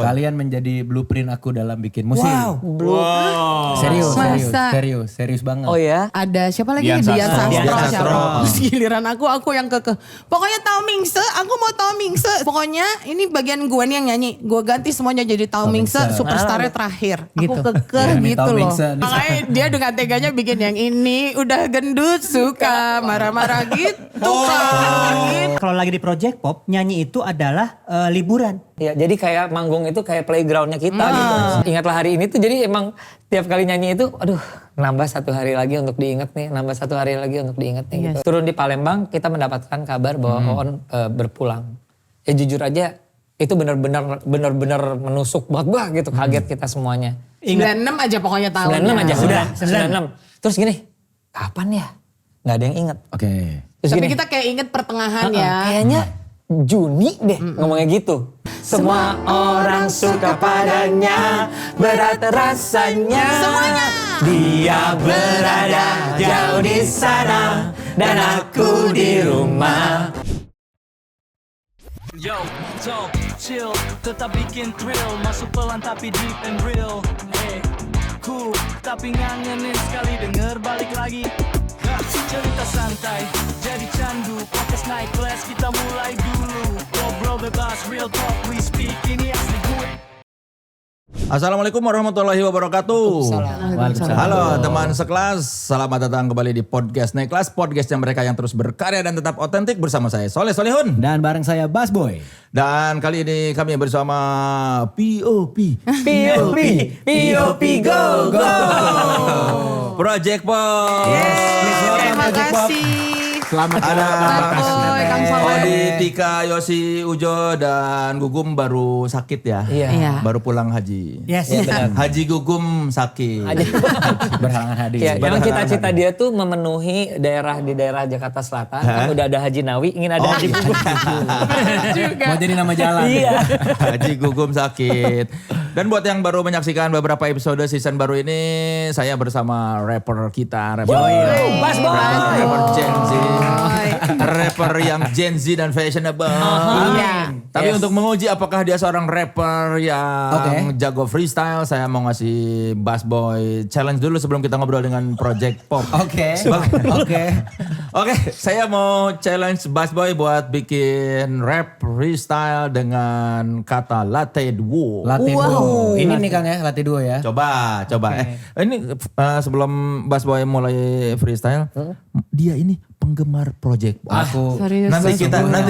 Kalian menjadi blueprint aku dalam bikin musik. Wow. Serius banget. Oh ya? Ada siapa lagi? Dian Dian Sastro. Sastro. Terus giliran aku yang kekeh. Pokoknya Tao Mingse, aku mau Tao Mingse. Pokoknya ini bagian gue nih yang nyanyi. Gue ganti semuanya jadi Tao Mingse, superstarnya terakhir. Aku kekeh Ini gitu Tao loh. Mingse. Makanya dia dengan teganya bikin yang ini. Udah gendut, suka marah-marah gitu kan. Kalau lagi di project pop, nyanyi itu adalah liburan. Ya, jadi kayak manggung itu kayak playgroundnya kita gitu. Ingatlah hari ini tuh jadi emang tiap kali nyanyi itu, aduh nambah satu hari lagi untuk diingat nih, nambah satu hari lagi untuk diingat nih gitu. Turun di Palembang kita mendapatkan kabar bahwa Oon berpulang. Ya jujur aja itu benar-benar menusuk banget gitu, kaget kita semuanya. 96 aja pokoknya tahunnya. 96 aja, sudah 96. Terus gini, kapan ya? Gak ada yang ingat. Oke. Terus Tapi gini, kita kayak inget pertengahan ya. kayaknya Juni deh ngomongnya gitu. Semua orang suka padanya, berat rasanya. Semuanya. Dia berada jauh di sana dan aku di rumah. Yo, talk, chill, tetap bikin thrill. Masuk pelan tapi deep and real. Hey, cool, tapi ngangenin sekali denger balik lagi. Cerita santai, jadi candu. Podcast naik kelas, kita mulai dulu. Ngobrol bebas, real talk, we speak. Ini asli gue. Assalamualaikum warahmatullahi wabarakatuh. Waalaikumsalam. Halo teman sekelas, selamat datang kembali di podcast Naik Kelas, podcastnya mereka yang terus berkarya dan tetap otentik bersama saya Soleh Solihun. Dan bareng saya Bass Boy. Dan kali ini kami bersama POP Go go. Project Pop. Terima kasih. Selamat Ada Kang Boy, Kang Soleh. Odi, Tika, Yosi, Ujo, dan Gugum baru sakit ya. Iya. Baru pulang haji. Yes. Haji Gugum sakit. berhalangan hadir. Ya, emang cita-cita dia tuh memenuhi di daerah Jakarta Selatan. Kan udah ada Haji Nawi, ingin ada Haji Gugum. Mau jadi nama jalan. Iya. Haji Gugum sakit. Dan buat yang baru menyaksikan beberapa episode season baru ini, saya bersama rapper kita, rapper Bass Boy. rapper Gen Z, rapper yang Gen Z dan fashionable. Iya. Tapi untuk menguji apakah dia seorang rapper yang Oke. jago freestyle, saya mau ngasih Bass Boy challenge dulu sebelum kita ngobrol dengan Project Pop. Oke. Oke, saya mau challenge Bass Boy buat bikin rap freestyle dengan kata latte duo. Latih duo. Ini nih Kang ya, latih duo ya. Coba. Ini sebelum Bass Boy mulai freestyle, dia ini penggemar Project Pop. Aku Serius. Nanti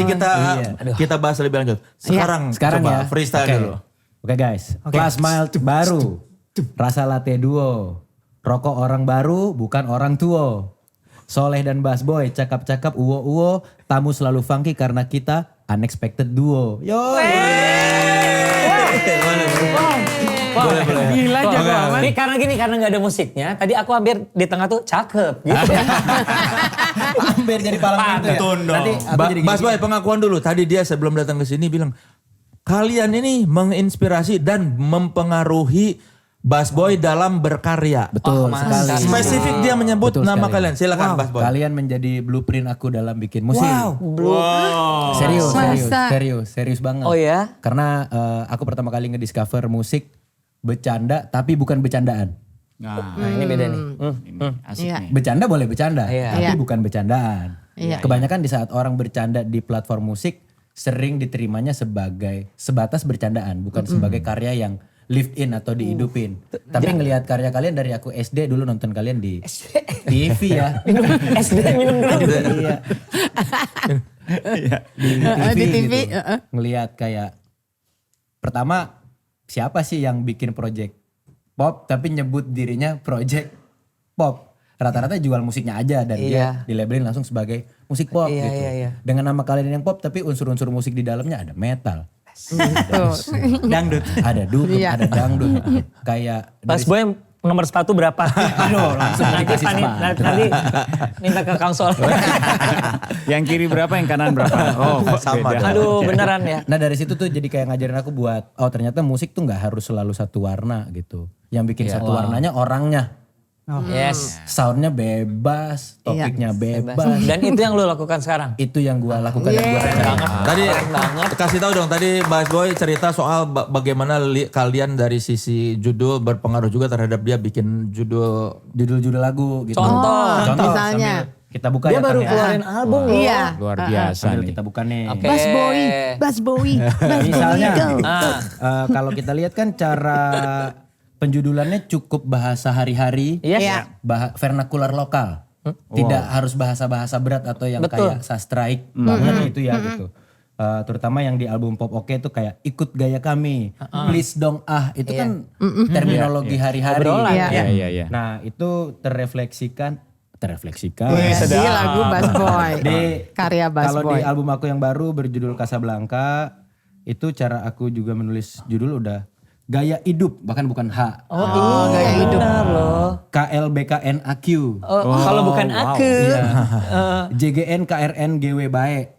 kita Iya. kita bahas lebih lanjut. Sekarang coba ya. freestyle Oke. dulu. Oke guys, Kelas Mile baru. Rasa latte duo. Rokok orang baru, bukan orang tua. Soleh dan Bass Boy, cakap-cakap uwo-uwo. Tamu selalu funky karena kita unexpected duo. Yo. Boleh. Gila jago amat. Ini karena nggak ada musiknya. Tadi aku hampir di tengah tuh cakep gitu. Biar jadi palang pintu ya. Nanti aku jadi Bass Boy pengakuan dulu. Tadi dia sebelum datang ke sini bilang, kalian ini menginspirasi dan mempengaruhi Bass Boy dalam berkarya. Betul sekali. Spesifik dia menyebut Betul nama sekali. kalian. Silakan Bass Boy. Kalian menjadi blueprint aku dalam bikin musik. Wow. Serius banget. Oh ya? Karena aku pertama kali ngediscover musik bercanda tapi bukan bercandaan. Nah ini beda nih. Iya. Bercanda boleh bercanda, Iya. tapi Iya. bukan bercandaan. Iya. Kebanyakan di saat orang bercanda di platform musik sering diterimanya sebatas bercandaan, bukan sebagai karya yang live in atau dihidupin. Tapi ngelihat karya kalian dari aku SD dulu nonton kalian di TV ya. SD minum dulu. Iya. Di TV, gitu. Ngelihat kayak pertama siapa sih yang bikin project pop tapi nyebut dirinya project pop. Rata-rata jual musiknya aja dan dia dilabelin langsung sebagai musik pop gitu. Iya. Dengan nama kalian yang pop tapi unsur-unsur musik di dalamnya ada metal. Dangdut. Ada dugem, ada dangdut. Kayak Bass Boy nomor sepatu berapa? aduh langsung dikasih sepatu. Nanti minta ke Kang Sol. Yang kiri berapa, yang kanan berapa? Oh, Sama beda. dong. Aduh beneran ya. Nah dari situ tuh jadi kayak ngajarin aku buat ternyata musik tuh nggak harus selalu satu warna gitu. Yang bikin satu warnanya orangnya. Yes. Soundnya bebas, topiknya bebas. Dan itu yang lu lakukan sekarang. Itu yang gue lakukan dan gue rasain. Tadi kasih tahu dong, tadi Bass Boy cerita soal bagaimana kalian dari sisi judul berpengaruh juga terhadap dia bikin Judul-judul lagu gitu. Contoh. Misalnya. Sambil kita buka Dia ya baru Kang, ya. keluarin album loh. Iya. Luar biasa Sambil nih. kita buka nih. Oke. Bass Boy. Misalnya Ah. kalau kita lihat kan cara penjudulannya cukup bahasa hari-hari, Yes. Iya. vernakular lokal. Tidak harus bahasa-bahasa berat atau yang Betul. kayak sastraik banget gitu ya gitu. Terutama yang di album Pop Oke itu kayak ikut gaya kami, please dong itu kan terminologi hari-hari. Obrolan. Iya. Iya. Nah itu terrefleksikan Di lagu Bass Boy. di Karya Bass kalau Boy. di album aku yang baru berjudul Casablanca itu cara aku juga menulis judul udah gaya hidup bahkan bukan H. Oh, gaya hidup. Benar loh. KLBKNAQ. Kalau bukan aku. JGN KRN GW bae.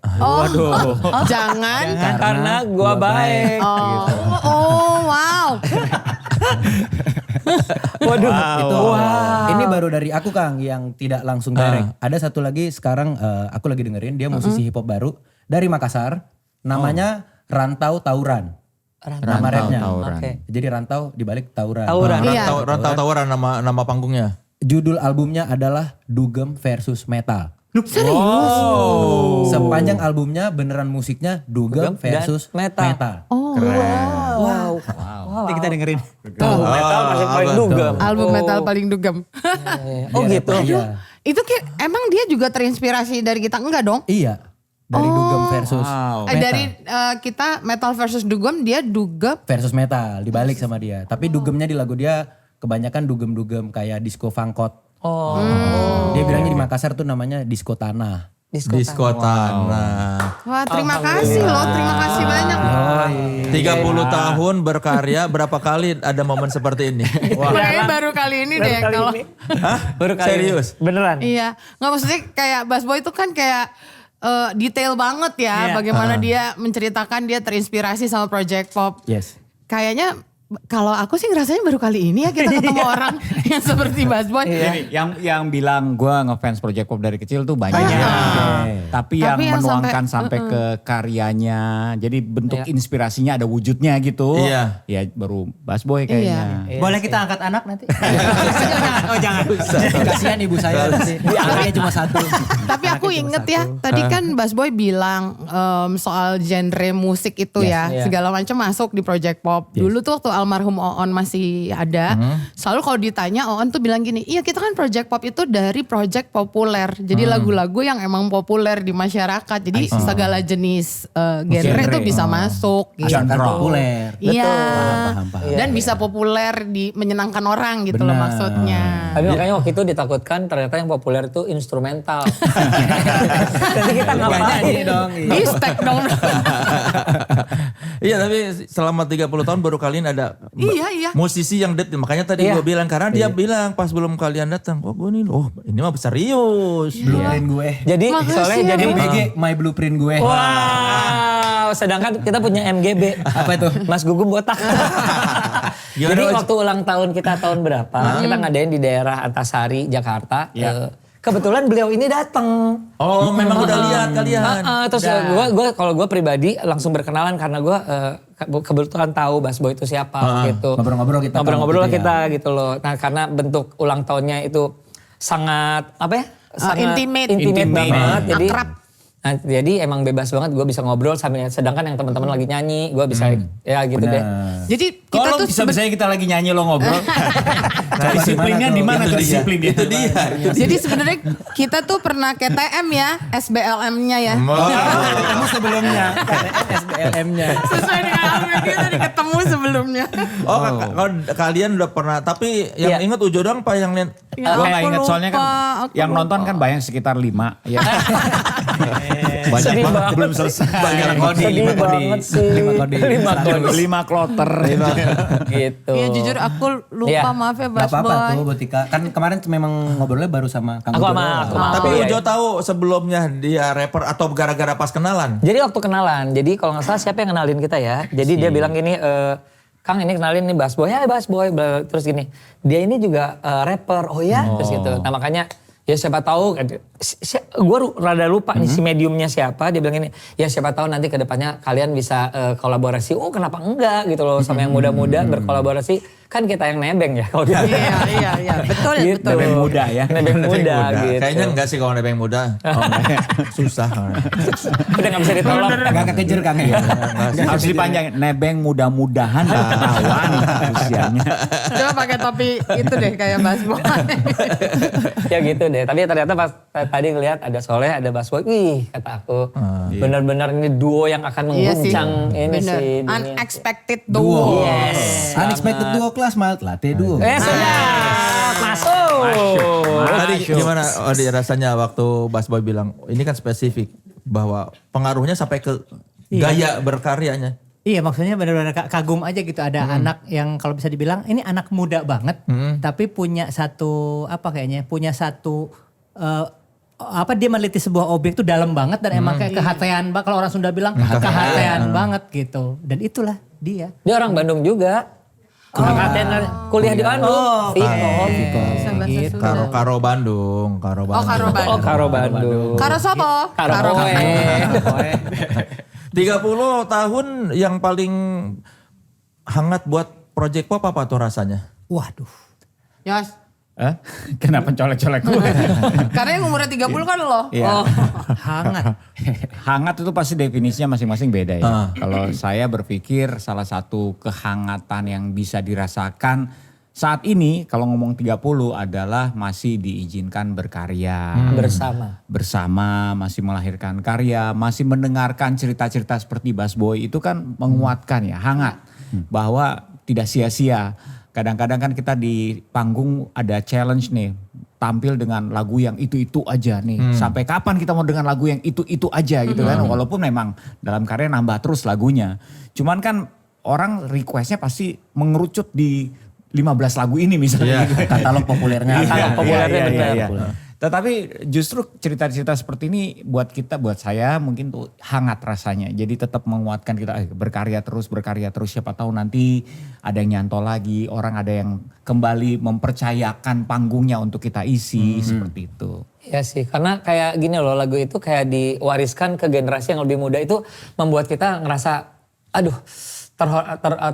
Jangan. Karena gua baik. Wow. Waduh. Itu ini baru dari aku Kang yang tidak langsung direct. Ada satu lagi sekarang aku lagi dengerin dia musisi hip hop baru dari Makassar namanya Rantau Tauran. Nama rapnya. Oke. Jadi rantau dibalik tauran. Tauran. Iya. Rantau Tauran nama panggungnya. Judul albumnya adalah Dugem versus Metal. Serius? Sepanjang albumnya beneran musiknya Dugem Dugem dan versus metal. metal. Wow. Nanti kita dengerin. Metal masih paling dugem. Album metal paling dugem. Oh gitu. Iya. Itu emang dia juga terinspirasi dari kita? Enggak dong? Iya. Dari Dugem versus metal. Dari kita metal versus dugem, dia dugem. Versus metal dibalik sama dia. Tapi dugemnya di lagu dia kebanyakan dugem-dugem kayak disco fangkot. Oh. Dia bilangnya di Makassar tuh namanya disco tanah. Disco Tanah. Wah, terima kasih loh, terima kasih banyak. 30 tahun berkarya, berapa kali ada momen seperti ini? Kayaknya baru kali ini deh kalau. Baru kali Serius? ini. Beneran. Iya, nggak maksudnya kayak Bass Boy itu kan kayak detail banget ya, bagaimana dia menceritakan dia terinspirasi sama Project Pop. Yes. Kayaknya kalau aku sih ngerasanya baru kali ini ya kita ketemu orang yang seperti Bass Boy. Ini yang bilang gue ngefans Project Pop dari kecil tuh banyak. Tapi yang yang menuangkan sampai ke karyanya. Jadi bentuk inspirasinya ada wujudnya gitu. Iya. Ya baru Bass Boy kayaknya. Boleh kita angkat anak nanti? jangan. Kasihan ibu saya nanti. Anaknya cuma satu. Tapi aku inget ya, tadi kan Bass Boy bilang soal genre musik itu ya, segala macam masuk di Project Pop. Dulu tuh waktu almarhum Oon masih ada, selalu kalau ditanya Oon tuh bilang gini, iya kita kan Project Pop itu dari project populer. Jadi lagu-lagu yang emang populer di masyarakat. Jadi segala jenis genre itu bisa masuk. Gitu. Asalkan populer. Iya. Paham. Dan bisa populer di menyenangkan orang gitu loh Benar. maksudnya. Tapi makanya waktu itu ditakutkan ternyata yang populer itu instrumental. Jadi kita ngapain? Nyanyi dong. Bistek dong. Iya tapi selama 30 tahun baru kalian ada Iya. musisi yang dead. Makanya tadi gue bilang karena dia bilang pas belum kalian datang, oh gue nih, ini mah serius. Blueprint gue. Jadi soalnya jadi MBG, my blueprint gue. wow, sedangkan kita punya MGB. Apa itu? Mas Gugum botak. Gimana, Jadi Oj? waktu ulang tahun kita tahun berapa, kita ngadain di daerah Antasari, Jakarta. Kebetulan beliau ini datang. Oh memang udah lihat kalian. Terus kalau gue pribadi langsung berkenalan karena gue kebetulan tahu Bass Boy itu siapa gitu. Ngobrol-ngobrol kita. Ngobrol-ngobrol gitu kita gitu loh. Nah karena bentuk ulang tahunnya itu sangat apa ya? Sangat Intimate. banget. Jadi Akrab. Nah, jadi emang bebas banget gue bisa ngobrol sambil sedangkan yang teman-teman lagi nyanyi gue bisa ya gitu deh. Jadi kita Kalau tuh bisa-bisanya kita lagi nyanyi lo ngobrol. Disiplinnya di mana tuh disiplin dia? Itu dia. jadi sebenarnya kita tuh pernah KTM ya, SBLM-nya ya. Ketemu sebelumnya. SBLM-nya. Sesuai dengan album kita tadi ketemu sebelumnya. Oh kalian udah pernah, tapi yang inget Ujo doang apa yang lihat? Ya, Gue gak aku inget soalnya kan lupa, aku yang lupa. nonton kan banyak sekitar 5. Ya. Banyak Sedih banget banget. belum selesai. Sedih banget sih. 5 kode. 5 kode. 5 kloter. Gitu. Iya jujur aku lupa Iya. maaf ya Gak Bass apa-apa Boy. tuh buat Tika. Kan kemarin memang ngobrolnya baru sama Kang Aku Ujo sama doang. aku mau. Tapi Iya, Ujo iya. tahu sebelumnya dia rapper atau gara-gara pas kenalan? Jadi waktu kenalan, jadi kalau nggak salah siapa yang kenalin kita ya? Jadi dia bilang gini, Kang ini kenalin nih Bass Boy, ya Bass Boy. Terus gini, dia ini juga rapper, oh ya? Terus gitu. Nah makanya ya siapa tahu, gue rada lupa nih si mediumnya siapa. Dia bilang ini, ya siapa tahu nanti kedepannya kalian bisa kolaborasi. Oh kenapa enggak gitu loh sama yang muda-muda berkolaborasi. Kan kita yang nebeng ya kalau gitu. Iya. Betul, Gitu. betul. Nebeng muda ya. Nebeng muda gitu. Kayaknya enggak sih kalau nebeng muda. Susah. Udah gak bisa ditolong. Gak kekejar Kang ya. Harus dipanjangin. Nebeng mudah-mudahan gak ketahuan usianya. Coba pakai topi itu deh kayak Bass Boy. Ya gitu deh. Tapi ternyata pas tadi ngeliat ada Soleh, ada Bass Boy. Wih kata aku. Bener-bener ini duo yang akan mengguncang ini Bener. sih. dunia. Unexpected duo. Yes. Unexpected duo kelas Mild Latte duo. Sudah. Masuk. Tadi gimana rasanya waktu Bass Boy bilang, ini kan spesifik bahwa pengaruhnya sampai ke gaya berkaryanya. Iya, maksudnya benar-benar kagum aja gitu, ada anak yang kalau bisa dibilang ini anak muda banget, tapi punya satu punya satu dia meneliti sebuah objek tuh dalam banget dan emang kayak kehatean banget, kalau orang Sunda bilang kehatean banget gitu. Dan itulah dia. Dia orang Bandung juga. Kuliah di Bandung. Viko. Gitu. Karo Bandung. Oh, Karo Bandung. Oh, Karo Bandung. Karo sopo? Karo Koe. 30 tahun yang paling hangat buat Project Pop apa tuh rasanya? Waduh. Yos. Kenapa colek-colek gue? Karena yang umurnya 30 kan lo. Iya. Oh. Hangat. Hangat itu pasti definisinya masing-masing beda ya. Kalau saya berpikir salah satu kehangatan yang bisa dirasakan saat ini kalau ngomong 30 adalah masih diizinkan berkarya. Bersama, masih melahirkan karya, masih mendengarkan cerita-cerita seperti Bass Boy itu kan menguatkan ya, hangat. Bahwa tidak sia-sia. Kadang-kadang kan kita di panggung ada challenge nih, tampil dengan lagu yang itu-itu aja nih. Sampai kapan kita mau dengan lagu yang itu-itu aja gitu kan. Walaupun memang dalam karya nambah terus lagunya. Cuman kan orang requestnya pasti mengerucut di 15 lagu ini misalnya. Katalog populernya. Katalog populernya benar. Tetapi justru cerita-cerita seperti ini buat saya mungkin tuh hangat rasanya. Jadi tetap menguatkan kita berkarya terus. Siapa tahu nanti ada yang nyantol lagi. Orang ada yang kembali mempercayakan panggungnya untuk kita isi seperti itu. Iya sih, karena kayak gini loh, lagu itu kayak diwariskan ke generasi yang lebih muda itu membuat kita ngerasa aduh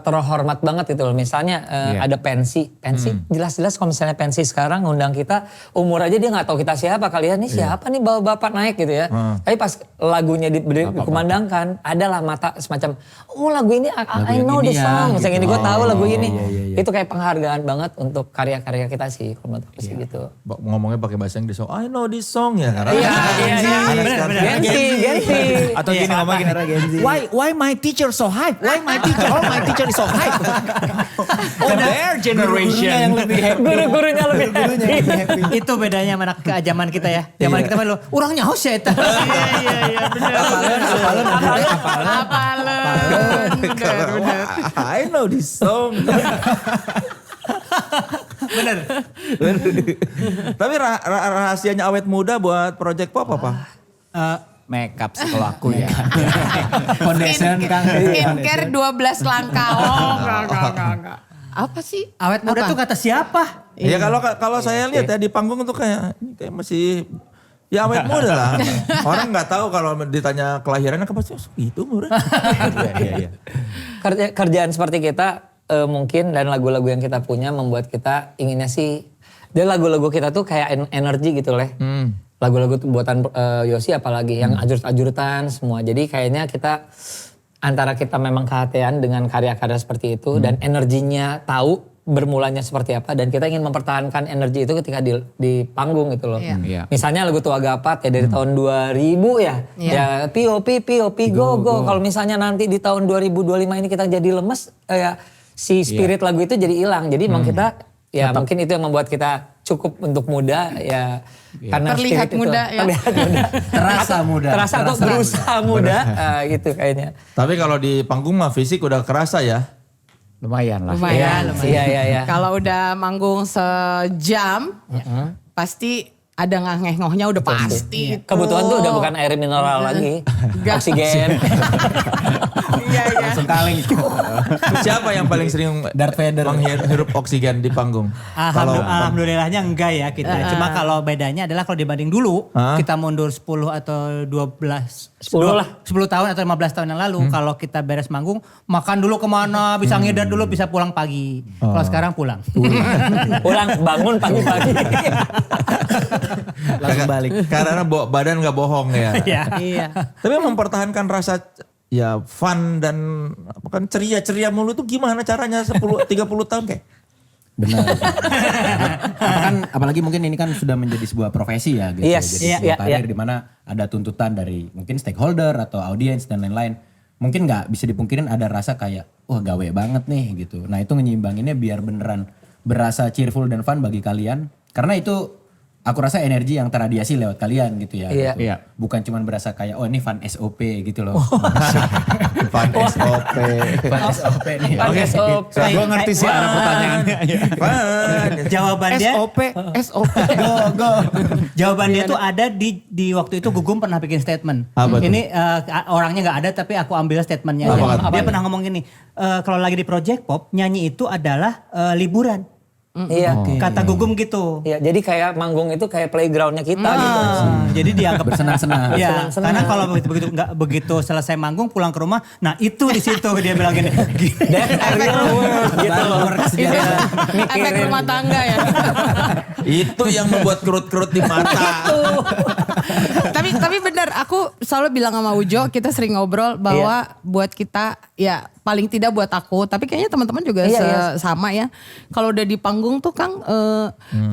terhormat banget gitu loh. Misalnya ada pensi jelas-jelas kalau misalnya pensi sekarang ngundang kita, umur aja dia nggak tahu kita siapa, kalian nih siapa nih bawa bapak naik gitu ya. Tapi pas lagunya dikumandangkan, adalah mata semacam lagu ini I know the song, misalnya ini gue tahu lagu ini. Itu kayak penghargaan banget untuk karya-karya kita sih, kalau menurut aku sih gitu. Ngomongnya pakai bahasa Inggris, I know this song ya. Gensi. Atau gini ngomong gini, why my teacher so hype? Why my teacher? Oh my teacher is so hype. Their generation. Gurunya lebih happy. Itu bedanya sama anak zaman kita ya. Zaman kita mah urang nyaho ya eta. Iya benar. Apalen. I know this song. Bener. Tapi rahasianya awet muda buat Project Pop apa? Makeup sih kalau aku ya. Foundation Kang. Skincare 12 langkah. Oh enggak. Apa sih? Awet muda tuh kata siapa? Ya kalau saya lihat ya di panggung tuh kayak masih ya awet muda lah. Orang nggak tahu kalau ditanya kelahirannya pasti itu umurnya. Kerjaan seperti kita mungkin dan lagu-lagu yang kita punya membuat kita inginnya sih, dan lagu-lagu kita tuh kayak energi gitu loh. Lagu-lagu buatan Yosi apalagi yang ajur-ajurutan semua. Jadi kayaknya kita antara kita memang kehatean dengan karya-karya seperti itu dan energinya tahu bermulanya seperti apa, dan kita ingin mempertahankan energi itu ketika di panggung gitu loh. Iya. Misalnya lagu Tua Gapat ya dari tahun 2000 ya. Ya POP go. Kalau misalnya nanti di tahun 2025 ini kita jadi lemes ya si spirit lagu itu jadi hilang. Jadi emang kita ya mungkin itu yang membuat kita cukup untuk muda ya. Karena terlihat muda itu, ya. terlihat muda. Terasa atau berusaha muda gitu kayaknya. Tapi kalau di panggung mah fisik udah kerasa ya. Lumayan lah. Lumayan. Iya. Kalau udah manggung sejam, pasti ada ngeh-ngohnya udah pasti. Kebutuhan tuh udah bukan air mineral lagi, oksigen. Langsung kaleng. Siapa yang paling sering Darth Vader menghirup oksigen di panggung? Alhamdulillahnya enggak ya kita. Cuma kalau bedanya adalah kalau dibanding dulu kita mundur 10 atau 12 10 lah. 10 tahun atau 15 tahun yang lalu kalau kita beres manggung makan dulu kemana, bisa ngedar dulu, bisa pulang pagi. Kalau sekarang pulang. Pulang bangun pagi-pagi. langsung balik. Karena badan nggak bohong ya. Iya. Tapi mempertahankan rasa ya fun dan kan ceria-ceria mulu tuh gimana caranya 30 tahun kayak? Benar. Apalagi mungkin ini kan sudah menjadi sebuah profesi ya gitu. Yes. Jadi Iya, sebuah iya, karir di mana ada tuntutan dari mungkin stakeholder atau audiens dan lain-lain. Mungkin nggak bisa dipungkirin ada rasa kayak wah gawe banget nih gitu. Nah itu ngenyimbanginnya biar beneran berasa cheerful dan fun bagi kalian. Karena itu aku rasa energi yang terradiasi lewat kalian gitu ya. Iya. Gitu. Bukan cuma berasa kayak oh ini fun SOP gitu loh. Fun SOP. Fun SOP nih. Oke, Gue ngerti sih arah pertanyaannya. Jawabannya SOP. Go. Jawabannya tuh ada di waktu itu Gugum pernah bikin statement. Apa tuh? Ini orangnya nggak ada tapi aku ambil statementnya aja. Dia pernah ngomong gini, kalau lagi di Project Pop nyanyi itu adalah liburan. Iya. Kata Gugum gitu. Iya, jadi kayak manggung itu kayak playgroundnya kita gitu. Jadi dianggap Bersenang-senang. Iya, Senang-senang. karena kalau begitu selesai manggung pulang ke rumah, nah itu di situ dia bilang gini. That's a real world gitu loh. Itu efek rumah tangga ya. Itu yang membuat kerut-kerut di mata. tapi benar, aku selalu bilang sama Ujo, kita sering ngobrol bahwa buat kita ya paling tidak buat aku, tapi kayaknya teman-teman juga sama ya. Kalau udah di panggung tuh Kang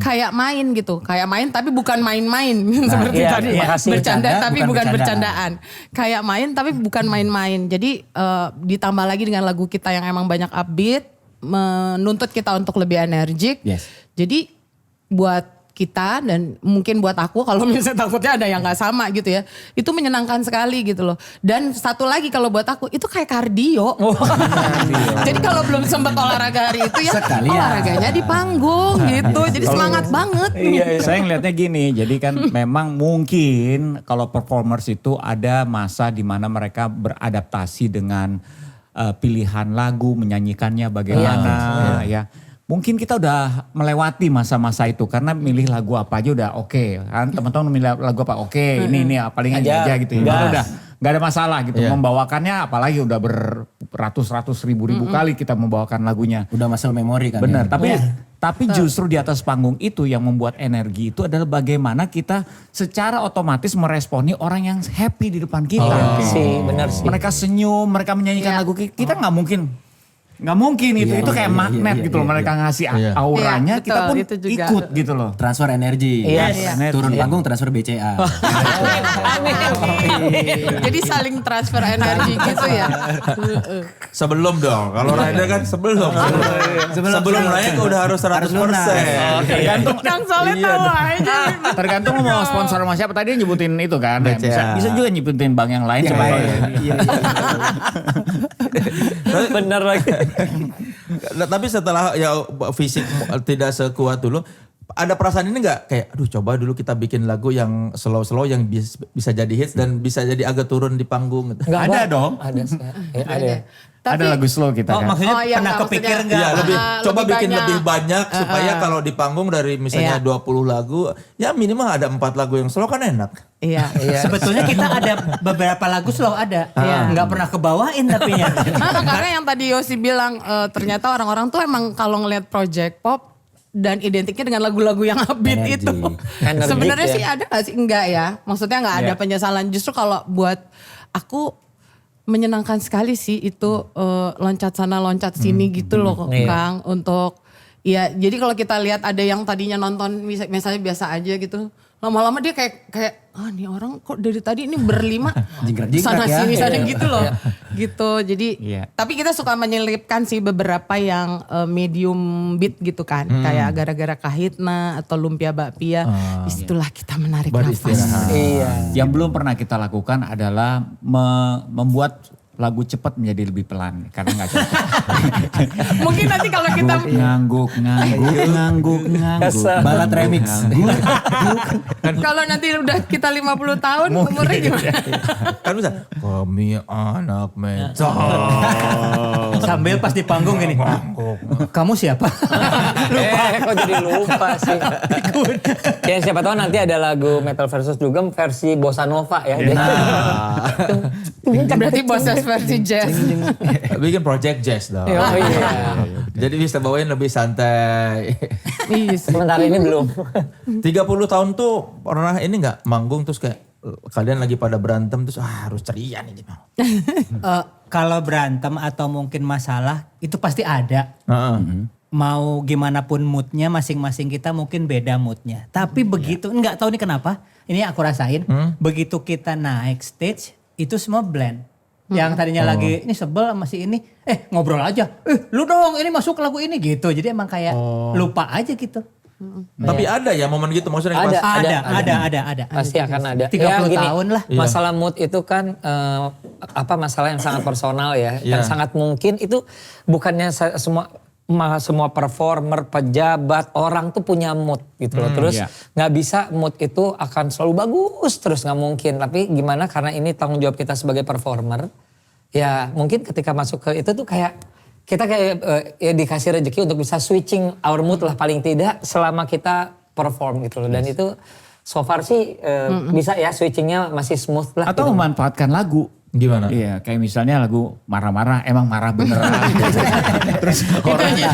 kayak main gitu, kayak main tapi bukan main-main seperti iya, tadi. makasih. Bercanda tapi bukan bukan bercandaan. bercandaan. Kayak main tapi bukan main-main. Jadi ditambah lagi dengan lagu kita yang emang banyak upbeat, menuntut kita untuk lebih energik. Yes. Jadi buat kita dan mungkin buat aku kalau misalnya takutnya ada yang nggak sama gitu ya, itu menyenangkan sekali gitu loh. Dan satu lagi kalau buat aku itu kayak kardio. Jadi kalau belum sempat olahraga hari itu ya Sekalian. olahraganya di panggung gitu. Jadi semangat banget. Saya ngelihatnya gini, jadi kan memang mungkin kalau performers itu ada masa di mana mereka beradaptasi dengan pilihan lagu, menyanyikannya bagaimana ya. Mungkin kita udah melewati masa-masa itu karena milih lagu apa aja udah oke. Kan teman-teman milih lagu apa oke, ini paling aja gitu. Ya. Udah nggak ada masalah gitu. Membawakannya apalagi udah beratus-ratus ribu kali kita membawakan lagunya. Udah muscle memory kan. Benar, ya? tapi justru di atas panggung itu yang membuat energi itu adalah bagaimana kita secara otomatis meresponi orang yang happy di depan kita. Benar sih. Mereka senyum, mereka menyanyikan lagu kita nggak mungkin itu kayak magnet gitu loh, mereka ngasih auranya, Iya, kita betul, pun itu juga. ikut gitu loh. Transfer energi. Yes. Turun panggung transfer BCA. Jadi saling transfer energi gitu ya. Sebelum dong, kalau rider kan sebelum naik udah harus 100%. Tergantung Kang Soleh tahu aja. tergantung mau sponsor sama siapa, tadi nyebutin itu kan. BCA. Bisa juga nyebutin bank yang lain supaya Bener lagi. Nah, tapi setelah ya fisik tidak sekuat dulu, ada perasaan ini nggak kayak aduh coba dulu kita bikin lagu yang slow yang bisa jadi hits dan bisa jadi agak turun di panggung gitu. Nggak, Ada Bang. dong. Ada sih. Ada. ada lagu slow kita kan. Maksudnya Oh, iya, pernah enggak, kepikir maksudnya- nggak? Iya, lebih coba lebih bikin banyak. lebih banyak supaya kalau di panggung dari misalnya 20 lagu, ya minimal ada 4 lagu yang slow kan enak. Iya. Sebetulnya kita ada beberapa lagu slow ada. Nggak pernah kebawain tapi ya. Karena yang tadi Yosi bilang ternyata orang-orang tuh emang kalau ngelihat project pop dan identiknya dengan lagu-lagu yang upbeat Energi. itu. Energik Sebenarnya ya. sih ada gak sih? Enggak ya. Maksudnya nggak ada penyesalan. Justru kalau buat aku menyenangkan sekali sih itu loncat sana loncat sini gitu loh Kang, untuk ya jadi kalau kita lihat ada yang tadinya nonton misalnya biasa aja gitu, lama-lama dia kayak nih orang kok dari tadi ini berlima Jingkrak-jingkrak sana ya. sini sana Iya. gitu loh. Gitu. Jadi Iya. tapi kita suka menyelipkan sih beberapa yang medium beat gitu kan. Kayak gara-gara kahitna atau lumpia bakpia. Disitulah kita menarik nafas. Iya. Yang belum pernah kita lakukan adalah membuat lagu cepat menjadi lebih pelan karena nggak cocok. Mungkin nanti kalau kita ngangguk. Balat remix. kalau nanti udah kita 50 tahun umurnya gimana? Kan bisa. Kami anak metal. Sambil pas di panggung gini. Kamu siapa? Kok jadi lupa sih. Ya siapa tahu nanti ada lagu Metal Versus juga versi bossa nova ya. Berarti bosses versi jazz. Bikin project jazz dong. Oh iya. Jadi bisa bawain lebih santai. Sementara ini belum. 30 tahun tuh pernah ini gak manggung terus kayak kalian lagi pada berantem terus harus ceria nih. Kalau berantem atau mungkin masalah itu pasti ada. Mau gimana pun moodnya masing-masing kita mungkin beda moodnya. Tapi begitu, nggak tahu nih kenapa, ini aku rasain. Begitu kita naik stage itu semua blend. Yang tadinya lagi ini sebel sama si ini, ngobrol aja. Lu dong ini masuk lagu ini gitu. Jadi emang kayak lupa aja gitu. Tapi ada ya momen gitu maksudnya pas Ada. Pasti akan ada. 30 tahun lah. Masalah mood itu kan masalah yang sangat personal ya. Yang sangat mungkin itu bukannya semua performer, pejabat, orang tuh punya mood gitu loh. Terus nggak bisa mood itu akan selalu bagus terus, nggak mungkin. Tapi gimana karena ini tanggung jawab kita sebagai performer. Ya mungkin ketika masuk ke itu tuh kayak kita ya dikasih rezeki untuk bisa switching our mood lah paling tidak selama kita perform gitu loh. Dan itu so far sih bisa ya switchingnya masih smooth lah. Atau gitu. memanfaatkan lagu. gimana? Iya, kayak misalnya lagu marah-marah, emang marah beneran. Terus orangnya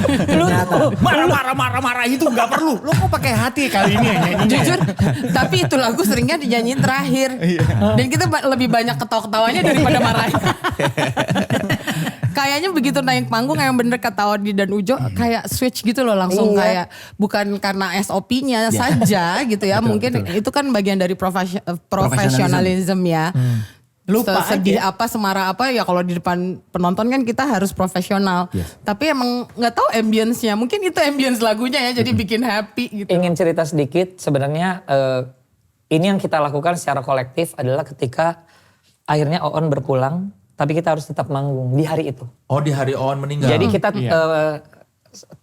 marah itu nggak perlu. Lo kok pakai hati kali ini ya nyanyinya? Jujur, tapi itu lagu seringnya dinyanyiin terakhir. Dan kita lebih banyak ketawa-ketawanya daripada marahnya. Kayaknya begitu naik panggung yang bener kata Odi dan Ujo kayak switch gitu loh langsung kayak bukan karena SOP-nya saja gitu ya. Mungkin itu kan bagian dari profesionalism ya. Lupa sedih apa, semarah apa ya kalau di depan penonton kan kita harus profesional. Tapi emang nggak tahu ambience-nya. Mungkin itu ambience lagunya ya jadi bikin happy gitu. Ingin cerita sedikit sebenarnya ini yang kita lakukan secara kolektif adalah ketika akhirnya Oon berpulang tapi kita harus tetap manggung di hari itu. Oh di hari Oon meninggal. Jadi kita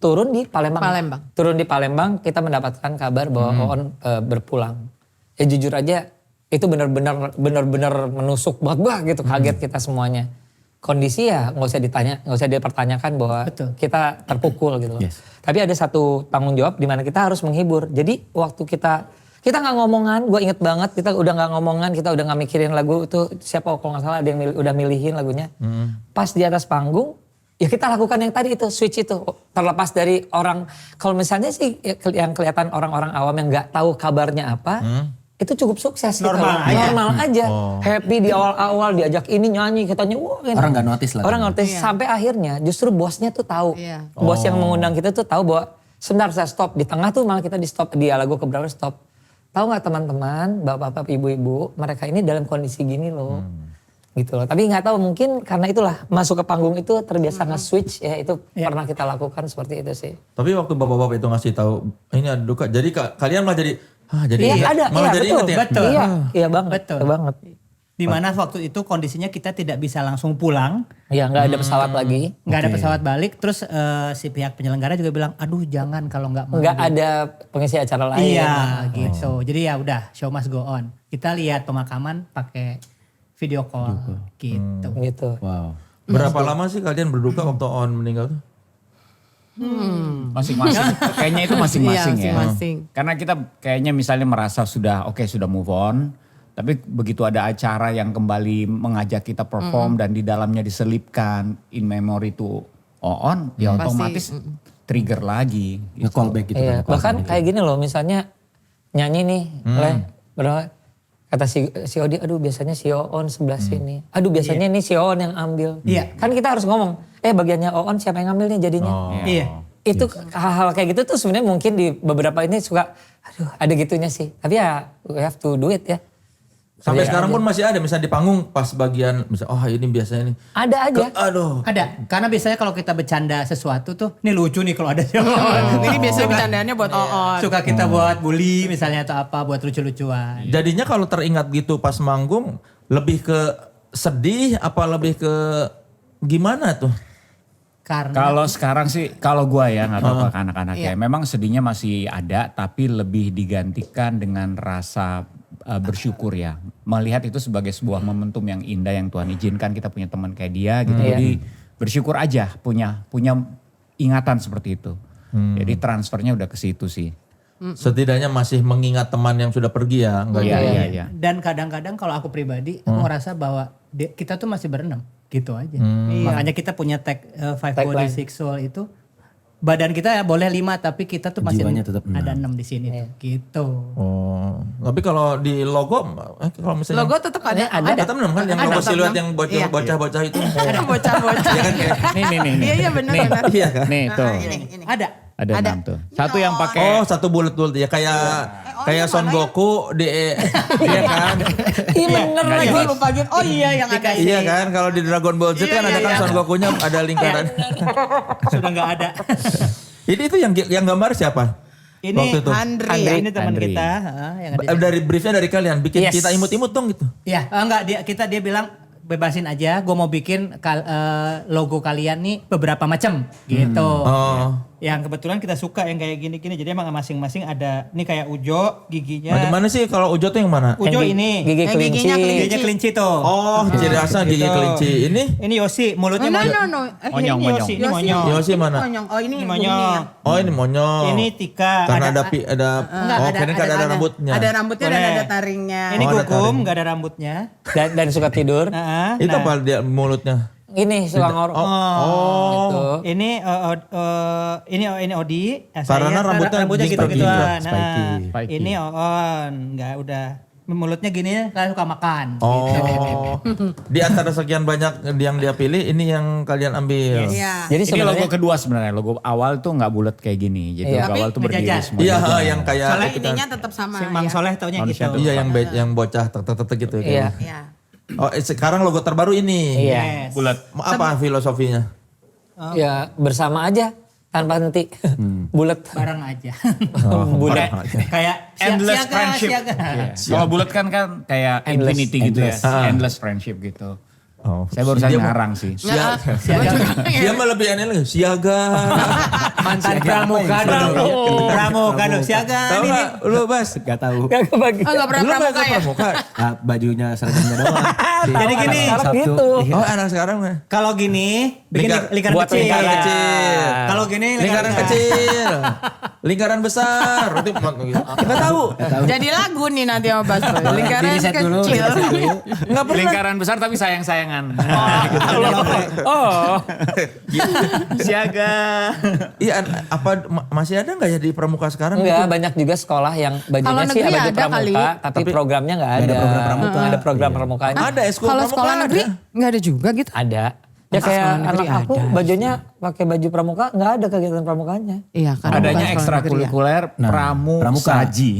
turun di Palembang. Turun di Palembang kita mendapatkan kabar bahwa Oon berpulang. Ya jujur aja itu benar-benar menusuk banget gitu, kaget kita semuanya. Kondisi ya nggak usah dipertanyakan bahwa kita terpukul gitu. Tapi ada satu tanggung jawab di mana kita harus menghibur. Jadi waktu kita nggak ngomongan, gue inget banget kita udah nggak ngomongan, kita udah nggak mikirin lagu itu siapa kalau nggak salah ada yang udah milihin lagunya. Pas di atas panggung, ya kita lakukan yang tadi itu switch itu terlepas dari orang. Kalau misalnya sih yang kelihatan orang-orang awam yang nggak tahu kabarnya apa. Itu cukup sukses normal aja. Happy di awal-awal diajak ini nyanyi katanya wah gitu. Orang gak notice lah. Orang notice sampai akhirnya justru bosnya tuh tahu. Bos yang mengundang kita tuh tahu bahwa sebentar saya stop. Di tengah tuh malah kita di stop di lagu keberapa stop. Tahu gak teman-teman, bapak-bapak, ibu-ibu mereka ini dalam kondisi gini loh. Gitu loh. Tapi gak tahu mungkin karena itulah masuk ke panggung itu terbiasa nge-switch ya itu pernah kita lakukan seperti itu sih. Tapi waktu bapak-bapak itu ngasih tahu ini ada duka. Jadi kalian malah jadi betul. Iya banget. Betul. Betul banget. Dimana waktu itu kondisinya kita tidak bisa langsung pulang. Iya nggak ada pesawat lagi. Nggak ada pesawat balik. Terus si pihak penyelenggara juga bilang, aduh jangan kalau nggak mau. Nggak ada pengisi acara lain. Iya gitu. Jadi ya udah show must go on. Kita lihat pemakaman pakai video call gitu. Gitu. Wow. Berapa lama sih kalian berduka waktu Oon meninggal tuh? Masing-masing. Kayaknya itu masing-masing ya. Masing-masing. Karena kita kayaknya misalnya merasa sudah sudah move on. Tapi begitu ada acara yang kembali mengajak kita perform dan di dalamnya diselipkan in memory to Oon. Ya otomatis trigger lagi. Gitu. Callback gitu. Iya. Bahkan kayak gini loh misalnya nyanyi nih. Kata si Odi, aduh biasanya si Oon sebelah sini. Aduh biasanya ini si Oon yang ambil. Kan kita harus ngomong. Bagiannya Oon siapa yang ngambil nih jadinya. Iya. Itu hal-hal kayak gitu tuh sebenarnya mungkin di beberapa ini suka aduh ada gitunya sih. Tapi ya we have to do it ya. Sampai sekarang pun masih ada misalnya di panggung pas bagian misalnya ini biasanya ini. Ada aja. Ada. Karena biasanya kalau kita bercanda sesuatu tuh ini lucu nih kalau ada. Ini biasanya bercandaannya buat Oon. Suka kita buat bully misalnya atau apa buat lucu-lucuan. Jadinya kalau teringat gitu pas manggung lebih ke sedih apa lebih ke gimana tuh? Karena Kalau sekarang sih, kalau gua ya nggak tahu apa ke anak-anaknya. Memang sedihnya masih ada, tapi lebih digantikan dengan rasa bersyukur ya. Melihat itu sebagai sebuah momentum yang indah yang Tuhan izinkan kita punya teman kayak dia gitu. Jadi bersyukur aja punya ingatan seperti itu. Jadi transfernya udah ke situ sih. Setidaknya masih mengingat teman yang sudah pergi ya. Enggak Iya. Dan kadang-kadang kalau aku pribadi aku ngerasa bahwa kita tuh masih berenam gitu aja. Makanya kita punya tag five body six soul itu badan kita boleh 5 tapi kita tuh masih Jiwanya tetap ada 6 di sini gitu. Oh, tapi kalau di logo, kalau misalnya Logo tetap ada. tetap enam kan yang logo Ada, siluet tetap yang enam. bocah-bocah itu. Ada bocah-bocah. Nih. Iya benar-benar. Iya kan? Nih tuh. Ini. Ada 6 tuh. Satu yang pakai Oh, satu bulat-bulat ya kayak Son Goku di iya kan? Iya bener lagi. Gue lupa gitu. Oh iya yang ada. Iya kan kalau di Dragon Ball Z kan ada kan Son Goku-nya ada lingkaran. Sudah nggak ada. Itu yang gambar siapa? Ini Waktu itu. Andri. Ini teman Andri. kita yang ada. Dari briefnya dari kalian bikin Yes. kita imut-imut dong gitu. Ya, enggak dia bilang bebasin aja, gue mau bikin logo kalian nih beberapa macam gitu. Oh. Yang kebetulan kita suka yang kayak gini-gini. Jadi emang masing-masing ada, ini kayak Ujo giginya. Macam mana sih kalau Ujo tuh yang mana? Ujo ini. Gigi Yang kelinci. giginya kelinci. Giginya kelinci tuh. Oh, ciri khasnya gigi Gitu. kelinci. Ini Yosi, mulutnya monyong. No. Monyong, Ini Yosi, ini monyong. Yosi mana? Monyong. Oh ini Ini monyong. Oh, ini monyong. Ini Tika. Karena ada Enggak, kira kan ada rambutnya. Ada rambutnya dan Boleh. ada taringnya. Ini Oh, ada Gukum, taring. nggak ada rambutnya. Dan suka tidur. Nah, Itu apa dia mulutnya? Ini suka ngorok. Gitu. Ini Odi. Karena rambutnya gitu-gituan. gingkrak, Nah, spiky. ini Oon, nggak udah. Mulutnya gini, lalu suka makan. Oh. Di antara sekian banyak yang dia pilih, ini yang kalian ambil. Iya. Jadi ini sebenarnya logo kedua sebenarnya. Logo awal tuh nggak bulat kayak gini. Jadi Iya. logo awal tuh berdiri Ngejajar. semua. Iya, yang kayak Soalnya itu kan. ininya tetap sama. Si Mang ya. Soleh taunya Manusia gitu. Iya, yang bocah tek gitu. Iya. Iya. Oh, sekarang logo terbaru ini. Iya. Yes. Bulat. Apa filosofinya? Ya bersama aja tanpa henti. Bulat. Bareng aja. Bulat. Kayak Endless siaga, friendship. siaga. Kalau bulat kan kayak Endless. infinity gitu ya. Endless friendship gitu. Oh. Saya baru saja ngarang sih. Dia mah lebih aneh lagi. Siaga. Mantan pramuka dulu. Pramuka dulu. Siaga. Tahu Ini nggak? Lu Bas? Gak tahu. Gak kebagi. Oh nggak pernah Lu nggak pramuka ya? pramuka? Ah, bajunya seragamnya doang. Jadi gini. Sekarang Sabtu. gitu. Oh, anak sekarang mah. kalau gini, bikin lingkaran buat kecil. lingkaran kecil. Kalau gini, Lingkaran kecil. Lingkaran besar. Berarti enggak tahu. Jadi lagu nih nanti sama Bas Boy. Lingkaran Di riset dulu, kecil. di riset dulu. Enggak pernah. Lingkaran besar tapi sayang-sayangan. Oh. Siaga. Iya, masih ada nggak ya di pramuka sekarang? Enggak, banyak juga sekolah yang bajunya Kalau sih negeri baju ada pramuka, kali. tapi programnya nggak ada. ada program pramuka. Ada program pramukanya. Ada eskul Kalau pramuka sekolah ada. negeri nggak ada juga gitu. Ada. Ya Sekolah kayak negeri anak aku ada. bajunya pakai baju pramuka, nggak ada kegiatan pramukanya. Iya karena Adanya bukan sekolah negeri ya. ekstrakurikuler pramuka. pramusaji.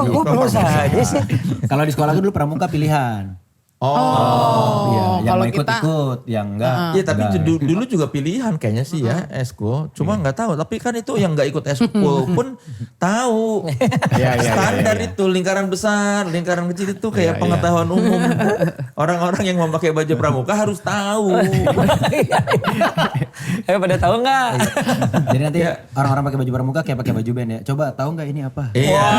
Gua perlu saja sih. Kalau di sekolah dulu pramuka pilihan. Oh. Iya, yang kalau mau kita- ikut-ikut, yang enggak. Iya, tapi enggak. dulu juga pilihan kayaknya sih ya eskul. Cuma nggak tahu. Tapi kan itu yang nggak ikut eskul pun tahu. Iya, iya, Standar iya, iya. itu lingkaran besar, lingkaran kecil itu kayak pengetahuan umum. Orang-orang yang memakai baju pramuka harus tahu. Pada tahu nggak? Jadi nanti orang-orang pakai baju pramuka kayak pakai baju band ya. Coba tahu nggak ini apa? Iya.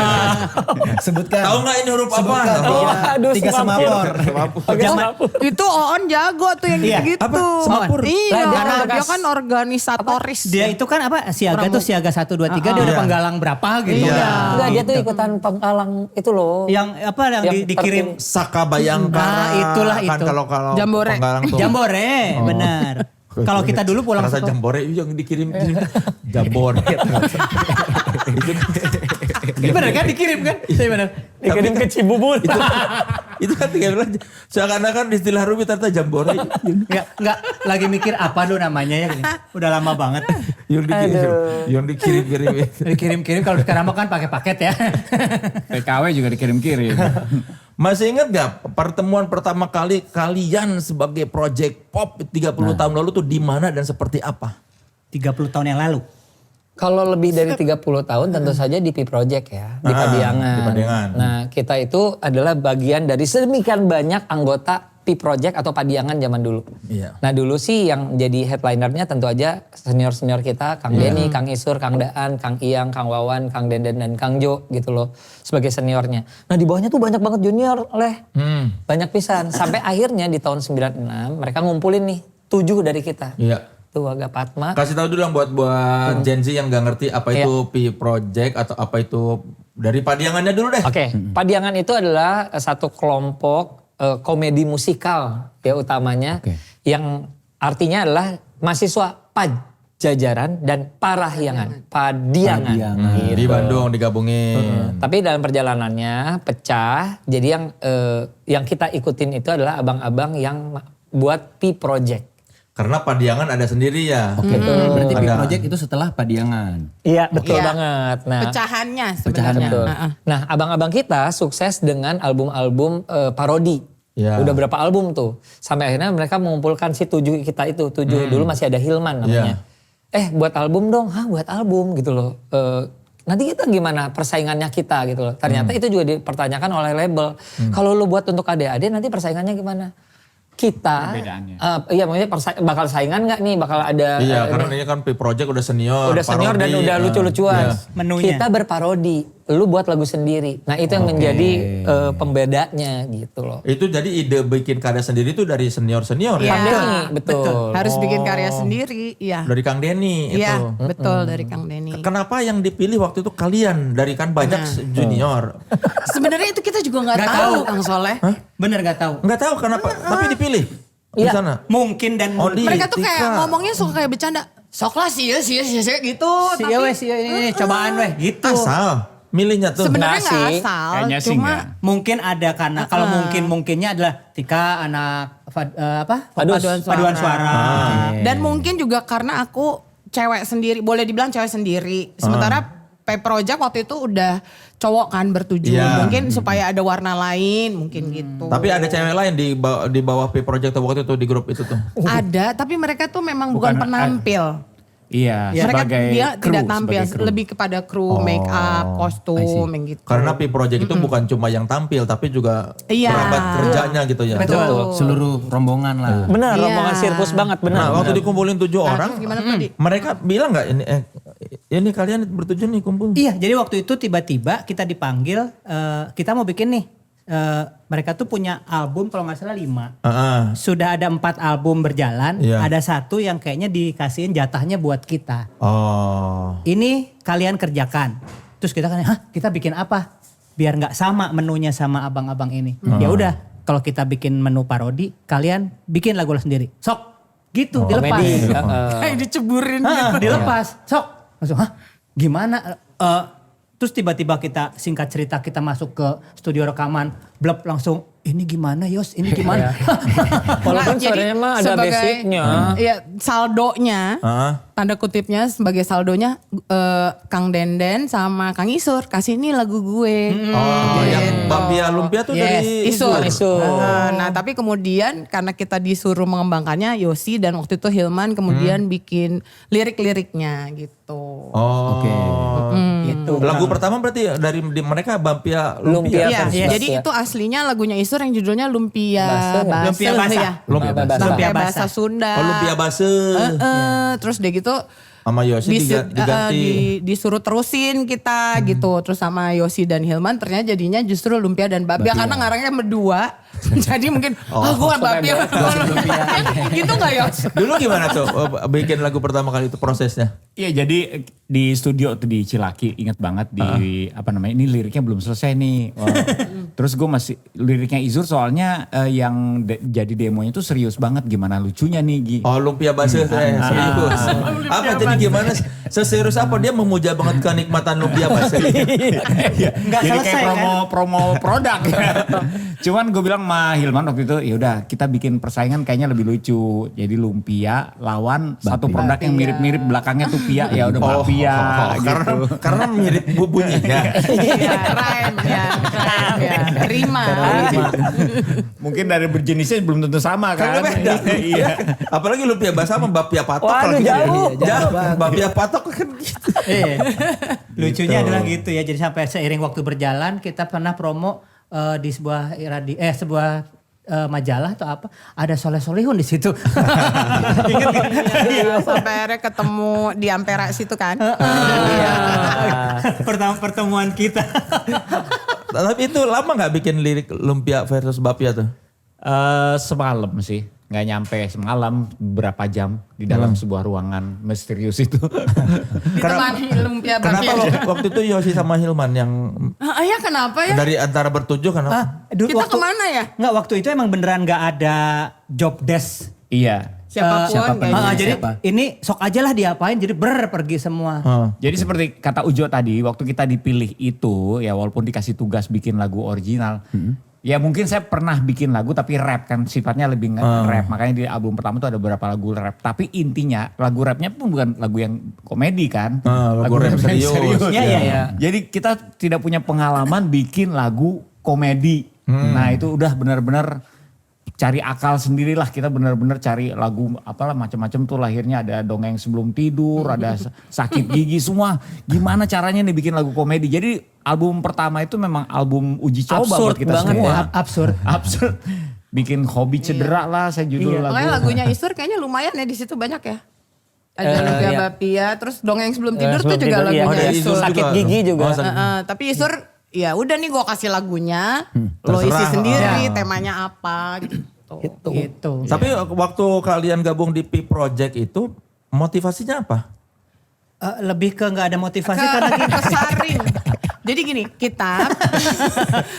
Sebutkan. Tahu nggak ini huruf apa? Sebutkan. Oh, Iya. aduh, Tiga semapur. semapur. Pakai semapur. Itu Oon jago tuh yang Iya. gitu-gitu. Apa? Semapur? Iya, Lah, dia kan dia bekas- kan organisatoris. Dia itu kan apa? Siaga tuh siaga 1 2 3 dia udah Iya. penggalang berapa gitu. Iya. Enggak, dia tuh ikutan penggalang itu loh. Yang apa yang Yang dikirim Saka Bayangkara. Nah, itulah kan itu. kalau Jambore. penggalang tuh. Jambore, benar. Kalau kita dulu pulang Rasa sekolah. jambore itu yang dikirim jambore. Benar kan dikirim kan? Iya benar. Dikirim ke Cibubur. Itu kan tiga bilang seakan-akan istilah Ruby ternyata jambore. Enggak lagi mikir apa lu namanya ya. Udah lama banget. Yang dikirim-kirim. Dikirim-kirim kalau sekarang mah kan pakai paket ya. PKW juga dikirim-kirim. Masih ingat gak pertemuan pertama kali kalian sebagai project pop 30 tahun lalu tuh di mana dan seperti apa? 30 tahun yang lalu. Kalau lebih dari 30 tahun tentu saja di P Project ya, di Padiangan. di Padiangan. Nah, kita itu adalah bagian dari sedemikian banyak anggota Project atau Padiangan zaman dulu. Iya. Nah dulu sih yang jadi headlinernya tentu aja senior-senior kita, Kang Denny, Kang Isur, Kang Daan, Kang Iyang, Kang Wawan, Kang Denden, dan Kang Jo gitu loh sebagai seniornya. Nah di bawahnya tuh banyak banget junior banyak pisan. Sampai akhirnya di tahun 96 mereka ngumpulin nih 7 dari kita. Iya. Tuh Aga Patma. Kasih tahu dulu yang buat Gen Z yang gak ngerti apa itu P Project atau apa itu dari Padiangannya dulu deh. Oke, Padiangan itu adalah satu kelompok komedi musikal ya utamanya yang artinya adalah mahasiswa Pajajaran dan Parahyangan. Padiangan. Gitu. Di Bandung digabungin. Tapi dalam perjalanannya pecah. Jadi yang kita ikutin itu adalah abang-abang yang buat P Project. Karena Padiangan ada sendiri ya. Oke, berarti P Ada. Project itu setelah Padiangan. Iya betul Iya. banget. Nah, Pecahannya sebenarnya. betul. Nah abang-abang kita sukses dengan album-album parodi. Ya. Udah berapa album tuh. Sampai akhirnya mereka mengumpulkan si 7 kita itu. 7 dulu masih ada Hilman namanya. Buat album dong. Hah buat album gitu loh. Nanti kita gimana persaingannya kita gitu loh. Ternyata itu juga dipertanyakan oleh label. Kalau lu buat untuk adik-adik nanti persaingannya gimana? Kita, Perbedaannya. iya maksudnya bakal saingan gak nih? Bakal ada... Iya, karena ini kan P Project udah senior. Udah senior dan parodi. udah lucu-lucuan. Menunya. Kita berparodi, lu buat lagu sendiri. Nah itu yang menjadi pembedanya gitu loh. Itu jadi ide bikin karya sendiri itu dari senior-senior Iya. ya? Kang Denny, betul. Harus bikin karya sendiri, iya. Dari Kang Denny Iya, itu. betul dari Kang Denny. Kenapa yang dipilih waktu itu kalian? Dari kan banyak junior. Sebenarnya itu kita juga nggak Nggak tahu tahu. Kang Soleh. Bener gak tahu. Nggak tahu kenapa, tapi dipilih di Iya. sana. Mungkin dan Oh, di- Mereka tuh kayak Tika. ngomongnya suka kayak bercanda. Sok lah sih gitu. si Tapi wes ini cobaan weh gitu. Asal milihnya tuh. sebenarnya Nggak nggak sih. asal. Kayaknya sih Cuma nggak. Mungkin ada karena kalau mungkinnya adalah Tika anak paduan suara. dan mungkin juga karena aku cewek sendiri, boleh dibilang cewek sendiri. Sementara P Project waktu itu udah cowok kan bertujuh. Iya. Mungkin supaya ada warna lain, mungkin gitu. Tapi ada cewek lain di bawah P Project waktu itu di grup itu tuh. Ada, tapi mereka tuh memang bukan penampil. Iya, Mereka sebagai dia kru, tidak tampil, sebagai kru. lebih kepada kru, make up, kostum, yang gitu. Karena P Project itu bukan cuma yang tampil tapi juga Iya. perangkat kerjanya gitu ya. Betul. Seluruh rombongan lah. Benar, Iya. rombongan sirkus banget, benar. Nah, waktu dikumpulin 7 orang, Gimana tadi? mereka bilang nggak ini kalian bertujuh nih kumpul. Iya, jadi waktu itu tiba-tiba kita dipanggil, kita mau bikin nih. Mereka tuh punya album kalau nggak salah 5. Sudah ada 4 album berjalan, Iya. ada satu yang kayaknya dikasihin jatahnya buat kita. Oh. Ini kalian kerjakan. Terus kita kan, kita bikin apa? Biar nggak sama menunya sama abang-abang ini. Ya udah, kalau kita bikin menu parodi, kalian bikin lagu sendiri. Sok, gitu dilepas. Komedi. Kayak diceburin Dilepas, sok. Langsung, gimana? Terus tiba-tiba kita singkat cerita kita masuk ke studio rekaman, blep langsung ini gimana Yos, ini gimana? Walaupun Nah, jadi sebenarnya mah ada sebagai- basicnya. Iya, saldonya, Heeh. tanda kutipnya sebagai saldonya Kang Denden sama Kang Isur kasih ini lagu gue. Oh, yang Bapia Lumpia tuh Yes, dari Isur. Isur. Nah, tapi kemudian karena kita disuruh mengembangkannya, Yosi dan waktu itu Hilman kemudian bikin lirik-liriknya gitu. Oh. Oke. Gitu. Lagu pertama berarti dari mereka Bapia Lumpia. Lumpia. Iya, versi jadi Basah. itu aslinya lagunya Isur yang judulnya Lumpia Basah nggak? Basah. Lumpia Basah. Ya. Lumpia Basah. Lumpia Basah. Basah Sunda. Oh, Lumpia Base. Terus dia gitu Sama Yosi diganti. disuruh terusin kita gitu. Terus sama Yosi dan Hilman ternyata jadinya justru Lumpia dan Bapia karena ngarangnya berdua. Jadi mungkin gue Bapia. Gitu gak Yos? Dulu gimana tuh bikin lagu pertama kali itu prosesnya? Iya, jadi di studio tuh di Cilaki, ingat banget di apa namanya, ini liriknya belum selesai nih. Terus gue masih liriknya Izur soalnya yang jadi demonya tuh serius banget, gimana lucunya nih Gi. Oh, Lumpia Base serius. Apa jadi gimana? Seserius apa dia memuja banget kenikmatan Lumpia Base? Nggak Jadi selesai kayak kan? promo produk. Cuman gue bilang sama Hilman waktu itu, ya udah kita bikin persaingan kayaknya lebih lucu. Jadi Lumpia lawan satu produk yang mirip-mirip belakangnya tuh Pia, ya udah Bapia gitu. Karena mirip bunyinya. Iya, rhyme ya. Rima. Mungkin dari berjenisnya belum tentu sama Karena kan. beda. Iya. Apalagi Lumpia Base sama Bapia Patok. Waduh, lagi. jauh. Jauh. Bapia Patok kan gitu. Iya. Lucunya adalah gitu ya. Jadi sampai seiring waktu berjalan kita pernah promo di sebuah majalah atau apa, ada Soleh Solihun di situ. Iya, sampai akhirnya ketemu di Ampera situ kan. Pertemuan kita. Tapi itu lama gak bikin lirik Lumpia versus Bapia tuh? Semalam sih, nggak nyampe semalam, berapa jam di dalam sebuah ruangan misterius itu. Ditemani lumpia Kenapa Bapia. waktu itu Yosi sama Hilman yang Ya kenapa ya? dari antara bertujuh kenapa? Kita kemana ya? Nggak, waktu itu emang beneran nggak ada job desk. Iya. Siapapun kayaknya. Jadi ini sok aja lah diapain, jadi pergi semua. Jadi seperti kata Ujo tadi, waktu kita dipilih itu, ya walaupun dikasih tugas bikin lagu original, ya mungkin saya pernah bikin lagu tapi rap kan, sifatnya lebih rap. Makanya di album pertama itu ada beberapa lagu rap. Tapi intinya lagu rapnya pun bukan lagu yang komedi kan. Lagu rap yang serius. Iya. Jadi kita tidak punya pengalaman bikin lagu komedi. Nah itu udah benar-benar cari akal sendirilah, kita benar-benar cari lagu apalah macam-macam tuh, lahirnya ada Dongeng Sebelum Tidur, ada Sakit Gigi, semua gimana caranya nih bikin lagu komedi. Jadi album pertama itu memang album uji coba Absurd buat kita banget semua. ya. Absurd. Bikin hobi cedera lah saya judul lagu. Makanya lagunya Isur kayaknya lumayan ya di situ banyak ya. Ada Lumpia Bapia, terus Dongeng Sebelum Tidur tuh juga Tidur, iya. lagunya Ada Isur. Sakit Gigi juga. Tapi Isur ya udah nih gue kasih lagunya, lo isi Terserah. sendiri temanya apa gitu. Gitu. Tapi waktu kalian gabung di P Project itu motivasinya apa? Lebih ke nggak ada motivasi karena kita Kesaring. Jadi gini, kita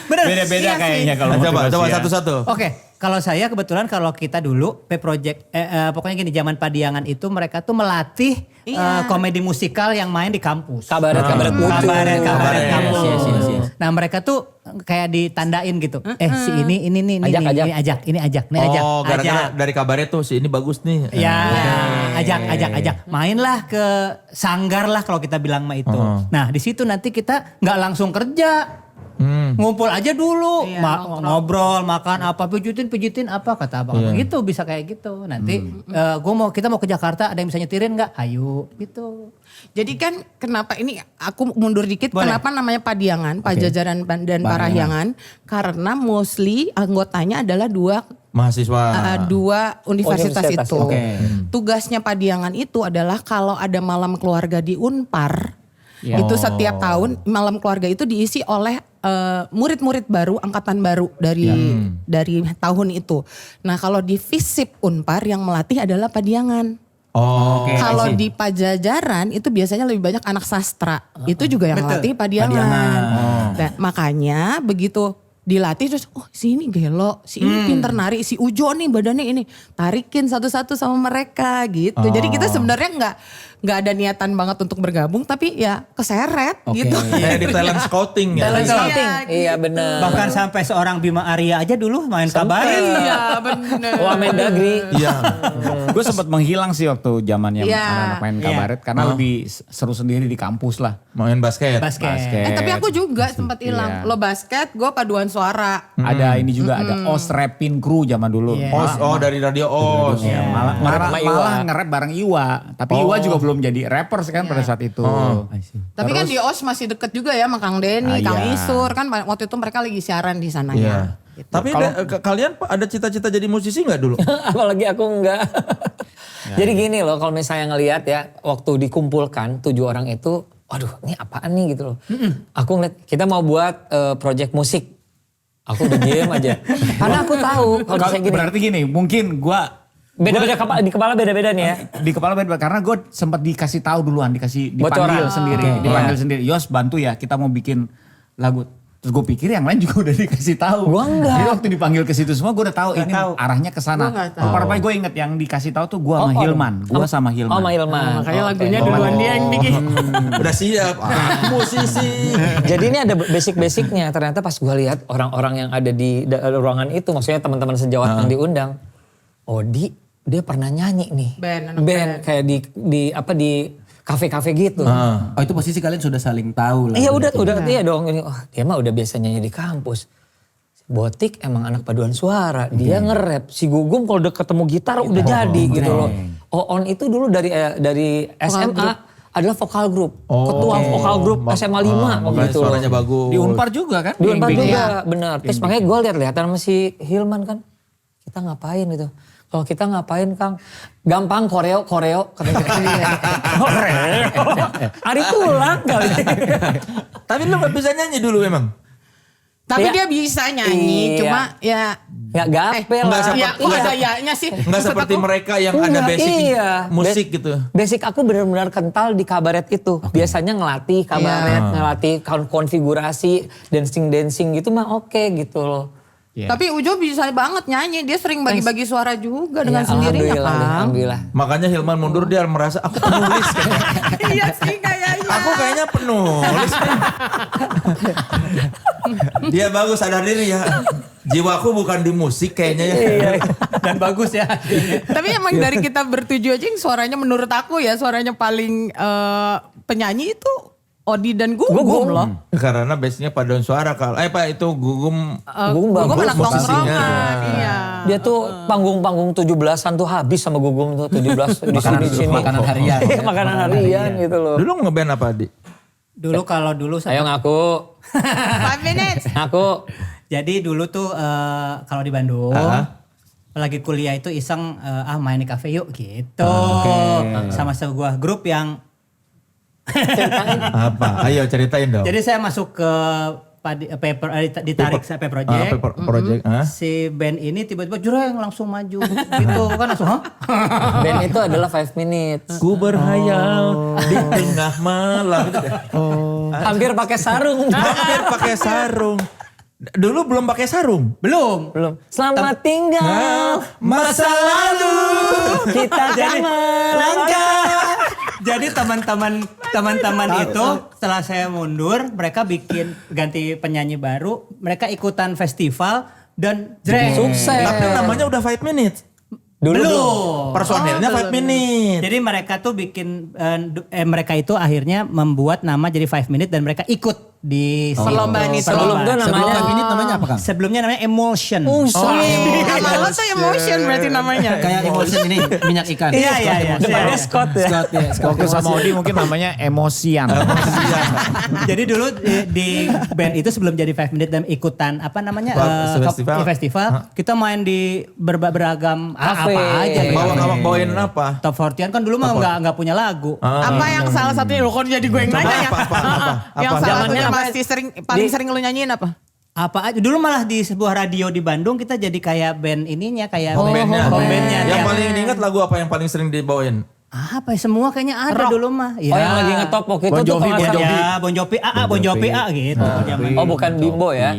Beda-beda Iya sih. kayaknya kalau Coba motivasi ya. satu-satu. Oke, kalau saya kebetulan kalau kita dulu P Project, pokoknya gini, zaman Padiangan itu mereka tuh melatih komedi musikal yang main di kampus. Kabaret lucu. Kabaret kampus. Yes. Nah mereka tuh kayak ditandain gitu. Si ini ajak. Oh, gara-gara dari kabarnya tuh si ini bagus nih. Ya, ajak. Mainlah ke sanggar lah kalau kita bilang mah itu. Nah di situ nanti kita nggak langsung kerja. Ngumpul aja dulu, ngobrol, makan apa, pijitin apa kata abang. Gitu bisa kayak gitu. Nanti kita mau ke Jakarta, ada yang bisa nyetirin nggak? Ayo gitu. Jadi kan kenapa ini aku mundur dikit, Boleh. kenapa namanya Padiangan, Pajajaran dan Parahyangan? Karena mostly anggotanya adalah dua Mahasiswa. dua universitas Universitas, itu. oke. Tugasnya Padiangan itu adalah kalau ada malam keluarga di Unpar, itu setiap tahun malam keluarga itu diisi oleh murid-murid baru, angkatan baru dari tahun itu. Nah kalau di FISIP Unpar yang melatih adalah Padiangan. Oh, Kalau di Pajajaran itu biasanya lebih banyak anak sastra. Itu juga yang melatih Padiangan. Nah, makanya begitu dilatih terus, oh si ini gelo, si ini pinter nari, si Ujo nih badannya ini. Tarikin satu-satu sama mereka gitu. Jadi kita sebenarnya nggak ada niatan banget untuk bergabung, tapi ya keseret gitu. Kayak di talent scouting ya. Talent scouting. Iya, Iya benar. Bahkan sampai seorang Bima Arya aja dulu main kabaret. Iya bener. Wah Mendagri. Iya. Gue sempat menghilang sih waktu zamannya Iya. anak-anak main kabaret karena lebih seru sendiri di kampus lah. Main basket. Tapi aku juga sempat hilang. Iya. Lo basket, gue paduan suara. Ada ini juga ada OS Rapping Crew zaman dulu. Oh, dari radio OS. Ya, malah sama Iwa. malah nge-rap bareng Iwa. Tapi Iwa juga belum jadi rappers kan pada saat itu. Tapi kan di OS masih deket juga ya sama Kang Denny, Kang iya. Isur. Kan waktu itu mereka lagi siaran di sana Iya. ya. Tapi kalian ada cita-cita jadi musisi nggak dulu? Apalagi aku enggak. Jadi gini loh, kalau misalnya ngelihat ya, waktu dikumpulkan 7 orang itu, waduh ini apaan nih gitu loh. Aku ngeliat, kita mau buat project musik. Aku udah diem aja. Karena aku tahu kalau misalnya gini. Berarti gini, mungkin gua Beda-beda di kepala beda-beda nih ya. di kepala beda karena gue sempat dikasih tahu duluan, dipanggil Bocoran. sendiri, dipanggil sendiri. Yos bantu ya, kita mau bikin lagu. Terus gue pikir yang lain juga udah dikasih tahu. Gua enggak. Jadi waktu dipanggil ke situ semua gue udah tahu ini arahnya ke sana. Gua enggak tahu. Rupanya gue inget yang dikasih tahu tuh gue sama Hilman. Gue sama Hilman. Oh sama Hilman. Makanya Oke. lagunya duluan dia yang bikin. Udah siap. Musisi. Jadi ini ada basic-basicnya. Ternyata pas gue lihat orang-orang yang ada di ruangan itu, maksudnya teman-teman sejawat yang diundang. Oh dia pernah nyanyi nih. Band Kayak di kafe-kafe gitu. Oh itu posisi kalian sudah saling tahu lah. Iya udah berarti. iya dong. Ini, oh, dia mah udah biasa nyanyi di kampus. Botik emang anak paduan suara. Dia nge-rap. Si Gugum kalau udah ketemu gitar udah jadi gitu loh. Oon itu dulu dari SMA adalah vokal grup. Ketua vokal grup SMA 5 waktu itu. Suaranya bagus. Di Unpar juga kan? Di Unpar Yang juga benar. Terus makanya gue lihat-lihatan sama si Hilman kan. kita ngapain gitu. Kalau kita ngapain Kang? Gampang koreo katanya. Koreo? Ari tulang kali. Tapi lu gak bisa nyanyi dulu memang? Tapi Ya. dia bisa nyanyi, Iya. cuma ya Ya gapel enggak lah. seperti- ya kok gayanya sih. Nggak Maksud seperti aku, mereka yang ada Enggak, basic iya. musik gitu. Basic aku benar-benar kental di kabaret itu. Biasanya ngelatih kabaret, ngelatih konfigurasi, dancing gitu mah oke gitu loh. Iya. Tapi Ujo bisa banget nyanyi, dia sering bagi-bagi suara juga dengan Ya, sendirinya alhamdulillah, kan. alhamdulillah. Makanya Hilman mundur dia merasa aku penulis kayaknya. Iya sih kayaknya. Aku kayaknya penulis. Dia bagus sadar diri ya. Jiwaku bukan di musik kayaknya ya. Dan bagus ya. Tapi emang dari kita bertujuh aja yang suaranya menurut aku ya suaranya paling penyanyi itu Odi dan Gugum loh. Karena basicnya paduan suara kalau Pak itu Gugum Gugum Gugum bagus anak tongkrongan, posisinya. iya. Dia tuh panggung-panggung 17-an tuh habis sama Gugum tuh 17 di sini. Makanan harian. Iya, makanan harian gitu loh. dulu ngeband apa Di? Dulu kalau dulu Ayo ngaku. 5 minutes. Ngaku. jadi dulu tuh kalau di Bandung lagi kuliah itu iseng main di kafe yuk gitu. Sama sebuah grup yang Apa? Ayo ceritain dong. jadi saya masuk ke paper ditarik saya Paper Project. Paper Project. Si band ini tiba-tiba jureng langsung maju gitu kan langsung Band itu adalah 5 minutes. Ku berhayal di tengah malam. Gitu deh. Hampir pakai sarung. Hampir pakai sarung. Dulu belum pakai sarung. belum. Selamat tinggal Masa lalu. kita melangkah. Jadi teman-teman itu setelah saya mundur, mereka bikin ganti penyanyi baru, mereka ikutan festival dan jreng. Sukses. Tapi namanya udah 5 minutes. Belum. Personilnya 5 minutes. Jadi mereka tuh bikin mereka itu akhirnya membuat nama jadi 5 minutes dan mereka ikut di Perlombaan itu. Sebelum itu Sebelum namanya 5 minute namanya apa Kang? Sebelumnya namanya Emulsion. Nama lo tuh emotion berarti namanya. Kayak emotion ini minyak ikan. Iya. depannya Scott ya. Scott ya. Waktu sama Odi mungkin namanya emosian. Jadi dulu di band itu sebelum jadi 5 minutes dan ikutan apa namanya festival, kita main di beragam Kafe. apa aja. ya. Bawain apa? Top 40 kan dulu mah nggak punya lagu. Apa yang salah satunya lo kok jadi gue yang nanya ya? Yang Apa? salah Zamannya satunya apa? masih paling sering lo nyanyiin apa? Apa aja dulu malah di sebuah radio di Bandung kita jadi kayak band ininya kayak Bandnya. home bandnya. Yang Ya. paling diingat lagu apa yang paling sering dibawain? Apa ya semua kayaknya ada dulu mah. Ya. Oh yang lagi ngetop waktu itu Bon tuh Jovi, kalau Bon nggak Jovi. salah- Bon Jovi Bon Jovi gitu. zaman. Oh bukan Bimbo ya.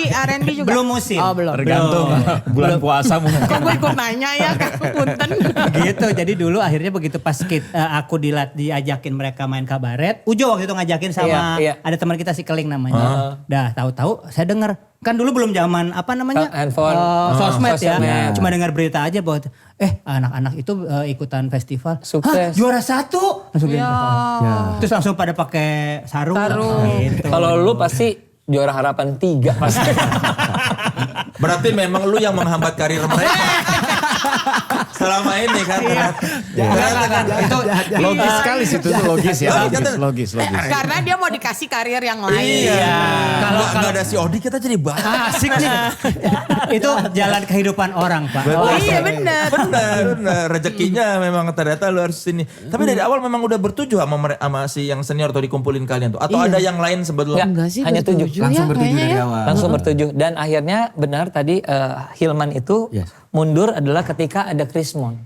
R&B juga. Belum musim. Oh belum. Tergantung bulan puasa mungkin. Kok gue ikut nanya ya Kang Punten. Gitu. Jadi dulu akhirnya begitu pas aku diajakin mereka main kabaret. Ujo waktu itu ngajakin sama Iya. ada teman kita si Keling namanya. Dah tahu-tahu saya dengar kan dulu belum zaman apa namanya Handphone. sosmed ya. Sosmed. Cuma dengar berita aja bahwa anak-anak itu ikutan festival. Sukses. Hah, juara 1. Langsung gitu. Ya. Terus langsung pada pakai sarung. Gitu. Kalau lu pasti juara harapan 3 pasti. Berarti memang lu yang menghambat karir mereka. Selama ini kan. itu Logis sekali situ tuh logis ya. Logis. Karena dia mau dikasih karir yang lain. Iya. Kalau nggak ada si Odi kita jadi asik nih. Itu jalan kehidupan orang, Pak. Oh iya benar. Benar. Rezekinya memang ternyata lu harus sini. Tapi dari awal memang udah bertujuh sama si yang senior atau dikumpulin kalian tuh. Atau ada yang lain sebelum Enggak sih Hanya bertujuh 7. Langsung ya bertujuh kayaknya dari ya. awal. Langsung bertujuh. Dan akhirnya benar tadi Hilman itu Yes. mundur adalah ketika ada Krismon.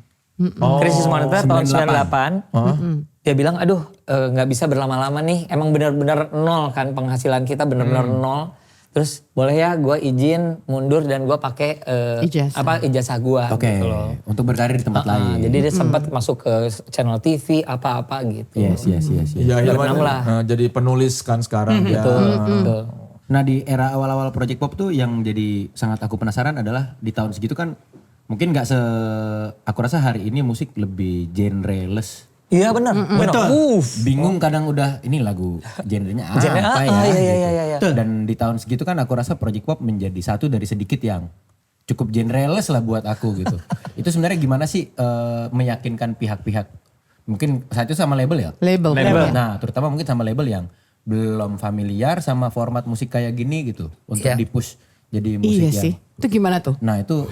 Krismon itu tahun 98. Dia bilang aduh nggak bisa berlama-lama nih. Emang benar-benar nol kan penghasilan kita benar-benar nol. Terus boleh ya gue izin mundur dan gue pakai ijazah gue Oke. gitu loh. Untuk berkarir di tempat lain. Jadi dia sempat masuk ke channel TV apa-apa gitu. Yes. Ya, Berenam lah. jadi penulis kan sekarang dia. Betul. Nah di era awal-awal Project Pop tuh yang jadi sangat aku penasaran adalah di tahun segitu kan mungkin nggak aku rasa hari ini musik lebih genreless. Iya benar. Betul. Bingung kadang udah ini lagu genrenya apa Genre apa? ya. Iya. Dan di tahun segitu kan aku rasa Project Pop menjadi satu dari sedikit yang cukup genreless lah buat aku gitu. Itu sebenarnya gimana sih meyakinkan pihak-pihak mungkin saat itu sama label ya? Label. Nah terutama mungkin sama label yang belum familiar sama format musik kayak gini gitu. Untuk Iya. di-push Jadi musik Iya yang. sih. Itu gimana tuh? Nah itu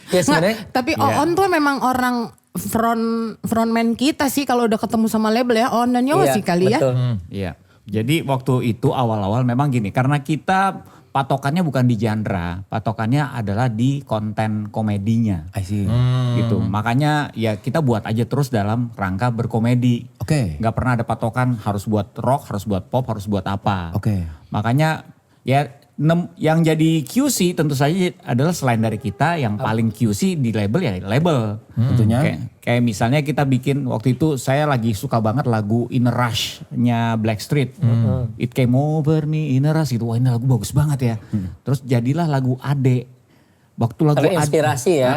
Ya sebenarnya Nggak, tapi Oon tuh memang orang frontman kita sih kalau udah ketemu sama label ya. Oon dan Yowa sih kali ya. betul. Iya. Jadi waktu itu awal-awal memang gini, karena kita patokannya bukan di genre, patokannya adalah di konten komedinya. I see. Gitu. Makanya ya kita buat aja terus dalam rangka berkomedi. Oke. Nggak pernah ada patokan harus buat rock, harus buat pop, harus buat apa. Oke. Makanya ya yang jadi QC tentu saja adalah selain dari kita yang paling QC di label ya label. Tentunya. Kayak misalnya kita bikin waktu itu saya lagi suka banget lagu In a Rush-nya Blackstreet. It Came Over Me In a Rush gitu. Wah ini lagu bagus banget ya. Terus jadilah lagu Ade. Waktu lagu Terinspirasi ya.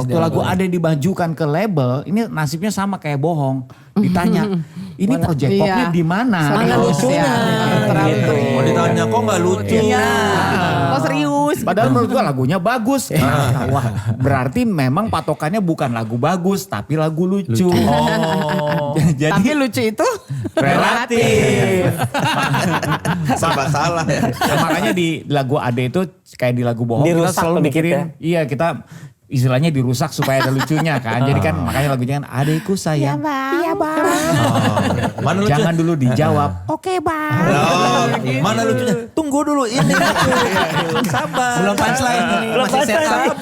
Waktu lagu Ade dimajukan ke label, ini nasibnya sama kayak Bohong. Ditanya, ini project popnya Iya. di mana? Mana lucunya? Gitu. Mau ditanya kok nggak lucu? Iya. Oh serius. Padahal menurut gua lagunya bagus. Wah, berarti memang patokannya bukan lagu bagus, tapi lagu lucu. Oh, Jadi Tapi lucu itu relatif. serba salah ya. Ya, makanya di lagu Ade itu kayak di lagu Bohong kita Dirusak selalu sedikit mikirin, ya. iya kita istilahnya dirusak supaya ada lucunya kan. Jadi kan makanya lagunya kan Adekku sayang. Iya bang. Mana lucu? Jangan dulu dijawab. Oke bang. Oh, mana lucunya? Tunggu dulu ini. Sabar. Belum punchline ini. Masih setup.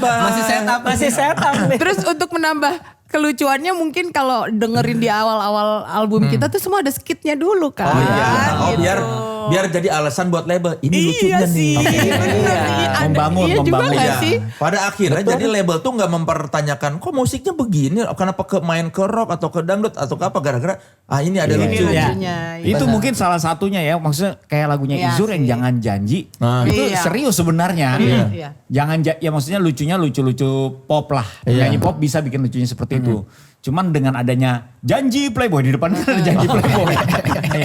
Masih setup nih. terus untuk menambah kelucuannya mungkin kalau dengerin di awal-awal album kita tuh semua ada skitnya dulu kan. Oh iya. Oh gitu. biar jadi alasan buat label. Ini lucunya Iya sih. nih. Bener. Iya, ada- Membangun, iya juga membangun. nggak Iya. sih? Pada akhirnya jadi label tuh nggak mempertanyakan kok musiknya begini, kenapa main ke rock atau ke dangdut atau ke apa gara-gara ini ada Iya, lucu. iya. Lucunya, Itu iya. mungkin salah satunya ya, maksudnya kayak lagunya Iya Izur yang sih. Jangan Janji. Nah. Itu Iya. serius sebenarnya. Iya. Ya maksudnya lucunya lucu-lucu pop lah. Iya. Nyanyi pop bisa bikin lucunya seperti itu. Cuman dengan adanya janji Playboy di depan ada janji Playboy.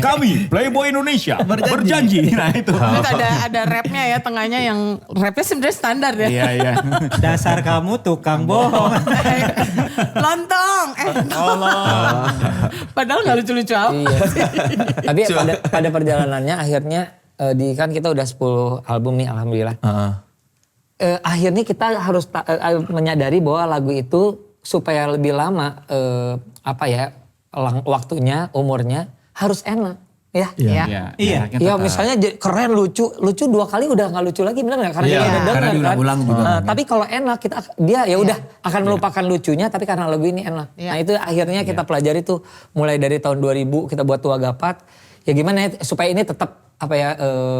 Kami Playboy Indonesia berjanji. Nah itu. Terus ada rapnya ya tengahnya yang rapnya sebenarnya standar ya. Iya iya. Dasar kamu tukang bohong. Lontong. Padahal nggak lucu-lucu amat. Iya. Tapi pada perjalanannya akhirnya kan kita udah 10 album nih alhamdulillah. Akhirnya kita harus menyadari bahwa lagu itu supaya lebih lama waktunya, umurnya harus enak ya. Iya. Iya. Iya misalnya keren lucu 2 kali udah nggak lucu lagi benar nggak? Karena Iya, kita udah karena denger kan. diulang-ulang juga. Tapi kalau enak dia ya udah akan melupakan lucunya tapi karena lagu ini enak. Iya. Nah itu akhirnya kita pelajari tuh mulai dari tahun 2000 kita buat Tua Gapat. Ya gimana ya supaya ini tetap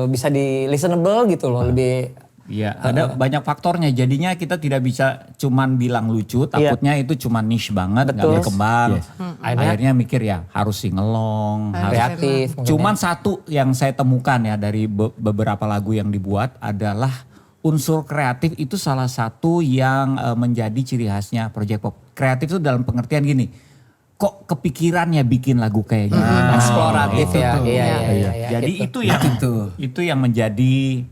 bisa di listenable gitu loh lebih. Iya, ada banyak faktornya. Jadinya kita tidak bisa cuman bilang lucu, takutnya itu cuma niche banget, nggak Betul. berkembang. Yes. Akhirnya mikir ya harus singelong, harus Kreatif. mungkin Cuman satu yang saya temukan ya dari beberapa lagu yang dibuat adalah unsur kreatif itu salah satu yang menjadi ciri khasnya Project Pop. Kreatif itu dalam pengertian gini, kok kepikirannya bikin lagu kayak gini. eksploratif ya. Iya. Jadi gitu. itu yang menjadi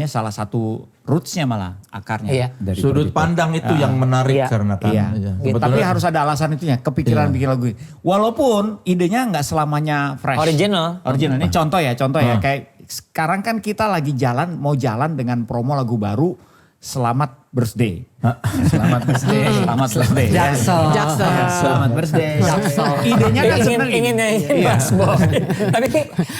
salah satu rootsnya malah akarnya. Iya. Dari Sudut Project Pop. pandang itu yang menarik Iya. karena kan. Iya. Gitu. Tapi harus ada alasan itunya, kepikiran bikin lagu ini. Walaupun idenya nggak selamanya fresh. Original. Ini contoh ya. Kayak sekarang kan kita lagi mau jalan dengan promo lagu baru Selamat Birthday. Selamat birthday. Selamat Birthday. Jaksel. Selamat birthday. Idenya kan sebenarnya ingin gini. Mas Boy. Tapi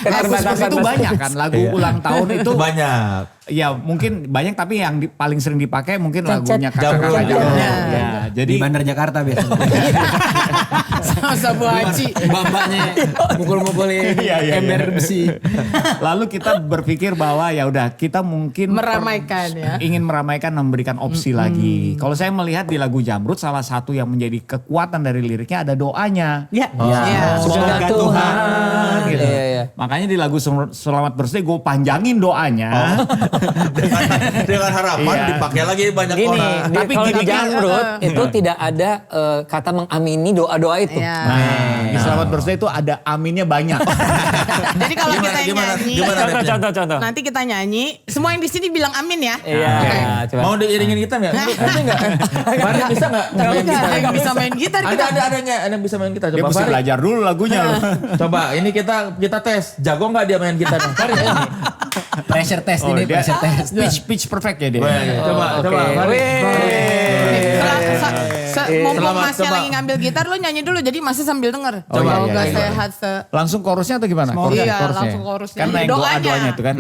Lagu itu banyak kan, lagu ulang tahun itu Banyak. ya mungkin banyak tapi yang paling sering dipakai mungkin Cecet. lagunya kakak-kakak Jamrut. Jamrut. Ya. Ya, jadi Di Bandar Jakarta biasanya. Sama Sabu Haji. Mbak-mbaknya mukul-mukulin ember besi. lalu kita berpikir bahwa ya udah kita mungkin Meramaikan ya. ingin meramaikan, memberikan opsi lagi. Kalau saya melihat di lagu Jamrut salah satu yang menjadi kekuatan dari liriknya ada doanya. Ya. Iya. Semoga Tuhan gitu. Iya. Makanya di lagu Selamat Birthday gue panjangin doanya. dengan harapan Iya. dipakai lagi banyak Gini, orang. Tapi kalau di gini, Jamrut itu tidak ada kata mengamini doa-doa itu. Iya. Nah, di Selamat Birthday itu ada aminnya banyak. Jadi kalau kita nyanyi, Contoh. nanti kita nyanyi, semua yang di sini bilang amin ya. Iya, coba. Mau diiringin kita nggak? Nanti nggak? Fahri bisa nggak? Enggak, ada yang bisa main gitar kita. Ada yang bisa main kita. Dia Coba mesti Fahri. belajar dulu lagunya loh. Coba ini kita tes. Jago nggak dia main gitar? Fahri ini. Pressure test ini, dia pressure test. pitch perfect ya dia. Coba. Mumpung masnya lagi ngambil gitar, lo nyanyi dulu. Jadi masih sambil denger. Semoga sehat. Langsung chorusnya atau gimana? Iya, langsung chorusnya. Kan naik doanya itu kan.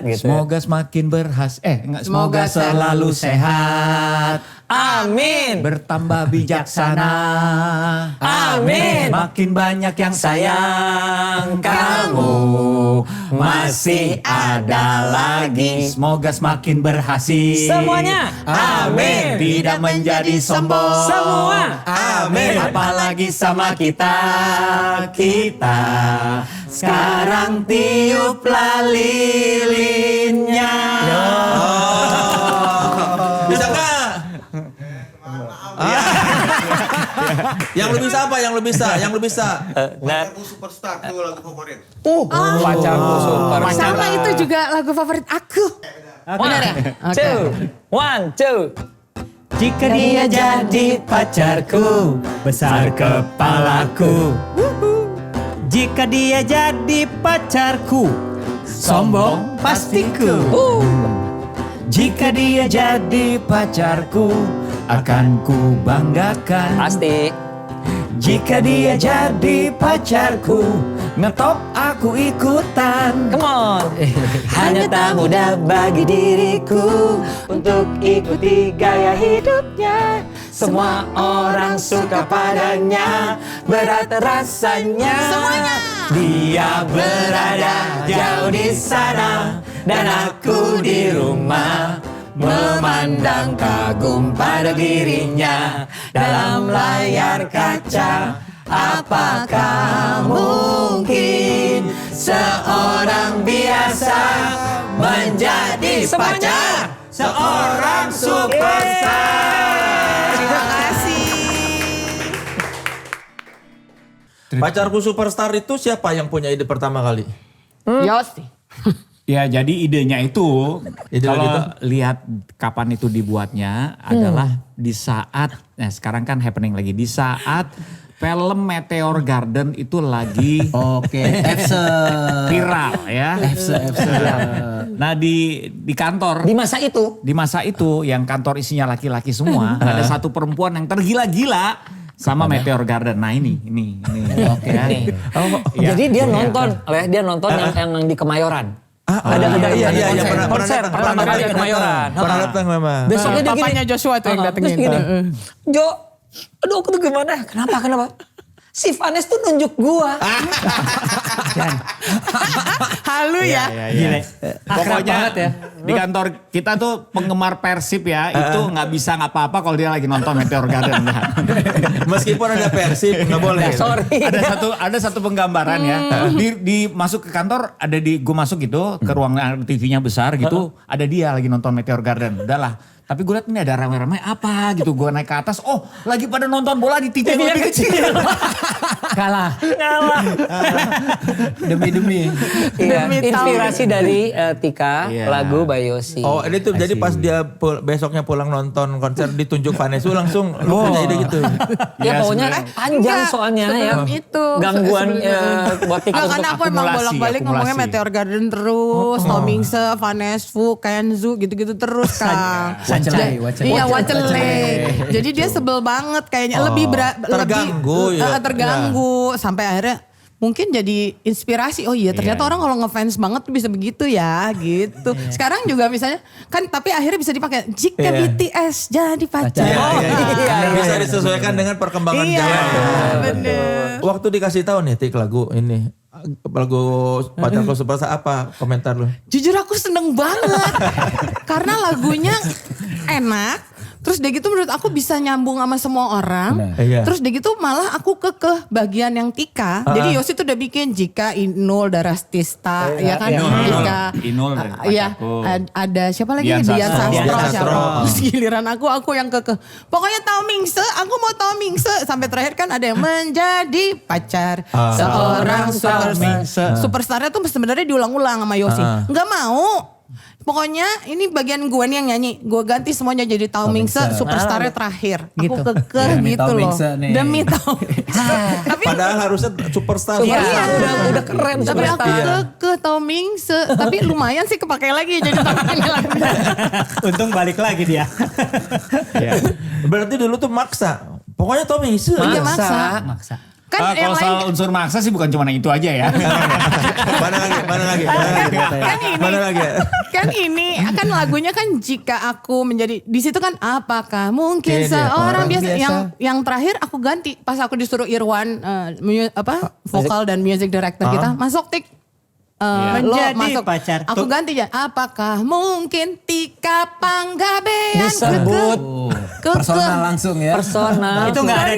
Gitu. Semoga semakin berhasil. Semoga selalu sehat. Amin. Bertambah bijaksana. Amin. Makin banyak yang sayang kamu. Masih ada lagi. Semoga semakin berhasil. Semuanya. Amin. Tidak menjadi sombong. Semua. Amin. Apalagi sama kita. Sekarang tiuplah lilinnya. Bisa nggak? Yang lu bisa apa? Yang lu bisa? Pacarku Superstar itu lagu favorit. Pacarku super. Sama itu juga lagu favorit aku. Benar ya? One, two. Jika dia jadi pacarku, besar kepalaku. Jika dia jadi pacarku, sombong pastiku. Jika dia jadi pacarku, akan ku banggakan. Pasti. Jika dia jadi pacarku, ngetop aku ikutan. Come on. Hanya tak mudah bagi diriku untuk ikuti gaya hidupnya. Semua orang suka padanya, berat rasanya. Semuanya. Dia berada jauh di sana dan aku di rumah, memandang kagum pada dirinya dalam layar kaca. Apakah mungkin seorang biasa menjadi pacar seorang superstar? Terima kasih. Pacarku Superstar itu siapa yang punya ide pertama kali? Yosi. Ya jadi idenya itu Ide kalau gitu? lihat kapan itu dibuatnya adalah di saat, nah sekarang kan happening lagi di saat film Meteor Garden itu lagi Oke, viral ya. Nah di kantor Di masa itu. di masa itu yang kantor isinya laki-laki semua, ada satu perempuan yang tergila-gila sama Meteor Garden. Nah ini. Oke. Nih. Ya. Jadi dia nonton yang di Kemayoran. Ada Iya, konser pertama kali di Kemayoran. Pernah datang memang. Besoknya dia gini. Papanya Joshua tuh yang datengin. Terus gini. Jo, aduh aku tuh gimana? Kenapa? Si Vanes tuh nunjuk gua. Halu ya. Gile. Akrab Pokoknya banget ya. di kantor kita tuh penggemar Persib ya, itu nggak bisa nggak apa-apa kalau dia lagi nonton Meteor Garden. Meskipun ada Persib nggak boleh. Sorry. Ada satu penggambaran ya. Di masuk ke kantor gue masuk gitu ke ruang TV-nya besar gitu, ada dia lagi nonton Meteor Garden. Udahlah. Tapi gue liat ini ada rame-rame apa gitu. Gue naik ke atas, oh lagi pada nonton bola di TV yang lebih kecil. Kalah. Demi. Iya, inspirasi dari Tika, Iya. lagu by Yosi. Oh ini tuh jadi pas dia besoknya pulang nonton konser ditunjuk Vanesu langsung lu punya ide gitu. Ya pokoknya panjang soalnya ya. Sebelum itu. Gangguan buat Tika Karena untuk aku emang akumulasi, bolak-balik ngomongnya akumulasi. Meteor Garden terus, Tomingse, Vanesfu, Kenzu gitu-gitu terus Kang. Wacelai. Iya Wacelai. Jadi dia sebel banget kayaknya terganggu ya. Terganggu sampai akhirnya mungkin jadi inspirasi. Oh iya ternyata orang kalau ngefans banget tuh bisa begitu ya gitu. Sekarang juga misalnya kan tapi akhirnya bisa dipakai jika BTS jadi pacar. Bisa disesuaikan dengan perkembangan zaman. Bener. Waktu dikasih tahu nih Tik lagu ini. Lagu Pacarku Superstar apa komentar lu? Jujur aku seneng banget. Karena lagunya enak. Terus dia gitu menurut aku bisa nyambung sama semua orang. Iya. Terus dia gitu malah aku ke bagian yang Tika. Jadi Yosi tuh udah bikin Jika Inul Darastista. Ya kan? Jika. Inul dari Iya. pacarku. Ada siapa lagi? Dian Dian Sastro. Sastro. Dian Sastro. Terus giliran aku yang ke. Pokoknya Tomingse. Aku mau Tomingse. Sampai terakhir kan ada yang menjadi pacar. Seorang superstar. Superstarnya tuh sebenarnya diulang-ulang sama Yosi. Nggak mau. Pokoknya ini bagian gue nih yang nyanyi. Gue ganti semuanya jadi Tau Mingse, superstarnya terakhir. Gitu. Aku kekeh Demi gitu Tau loh. Mingse nih. Demi Tau Mingse. Tapi Padahal harusnya superstar. Iya, superstar. udah keren. tapi aku kekeh Tau Mingse. Tapi lumayan sih kepakai lagi jadi Tau Mingse lagi. Untung balik lagi dia. Berarti dulu tuh maksa. Pokoknya Tommy Mingse. Iya maksa. Maksa. Kan yang Kalau lain soal unsur maksa sih bukan cuma yang itu aja ya. Mana lagi? kan ini kan lagunya kan jika aku menjadi di situ kan apakah mungkin Oke, seorang orang biasa biasa. yang terakhir aku ganti pas aku disuruh Irwan vokal dan music director kita masuk tik lo Menjadi masuk pacar. aku ganti ya apakah mungkin Tika Panggabean Disebut Personal langsung ya. personal. Itu nggak ada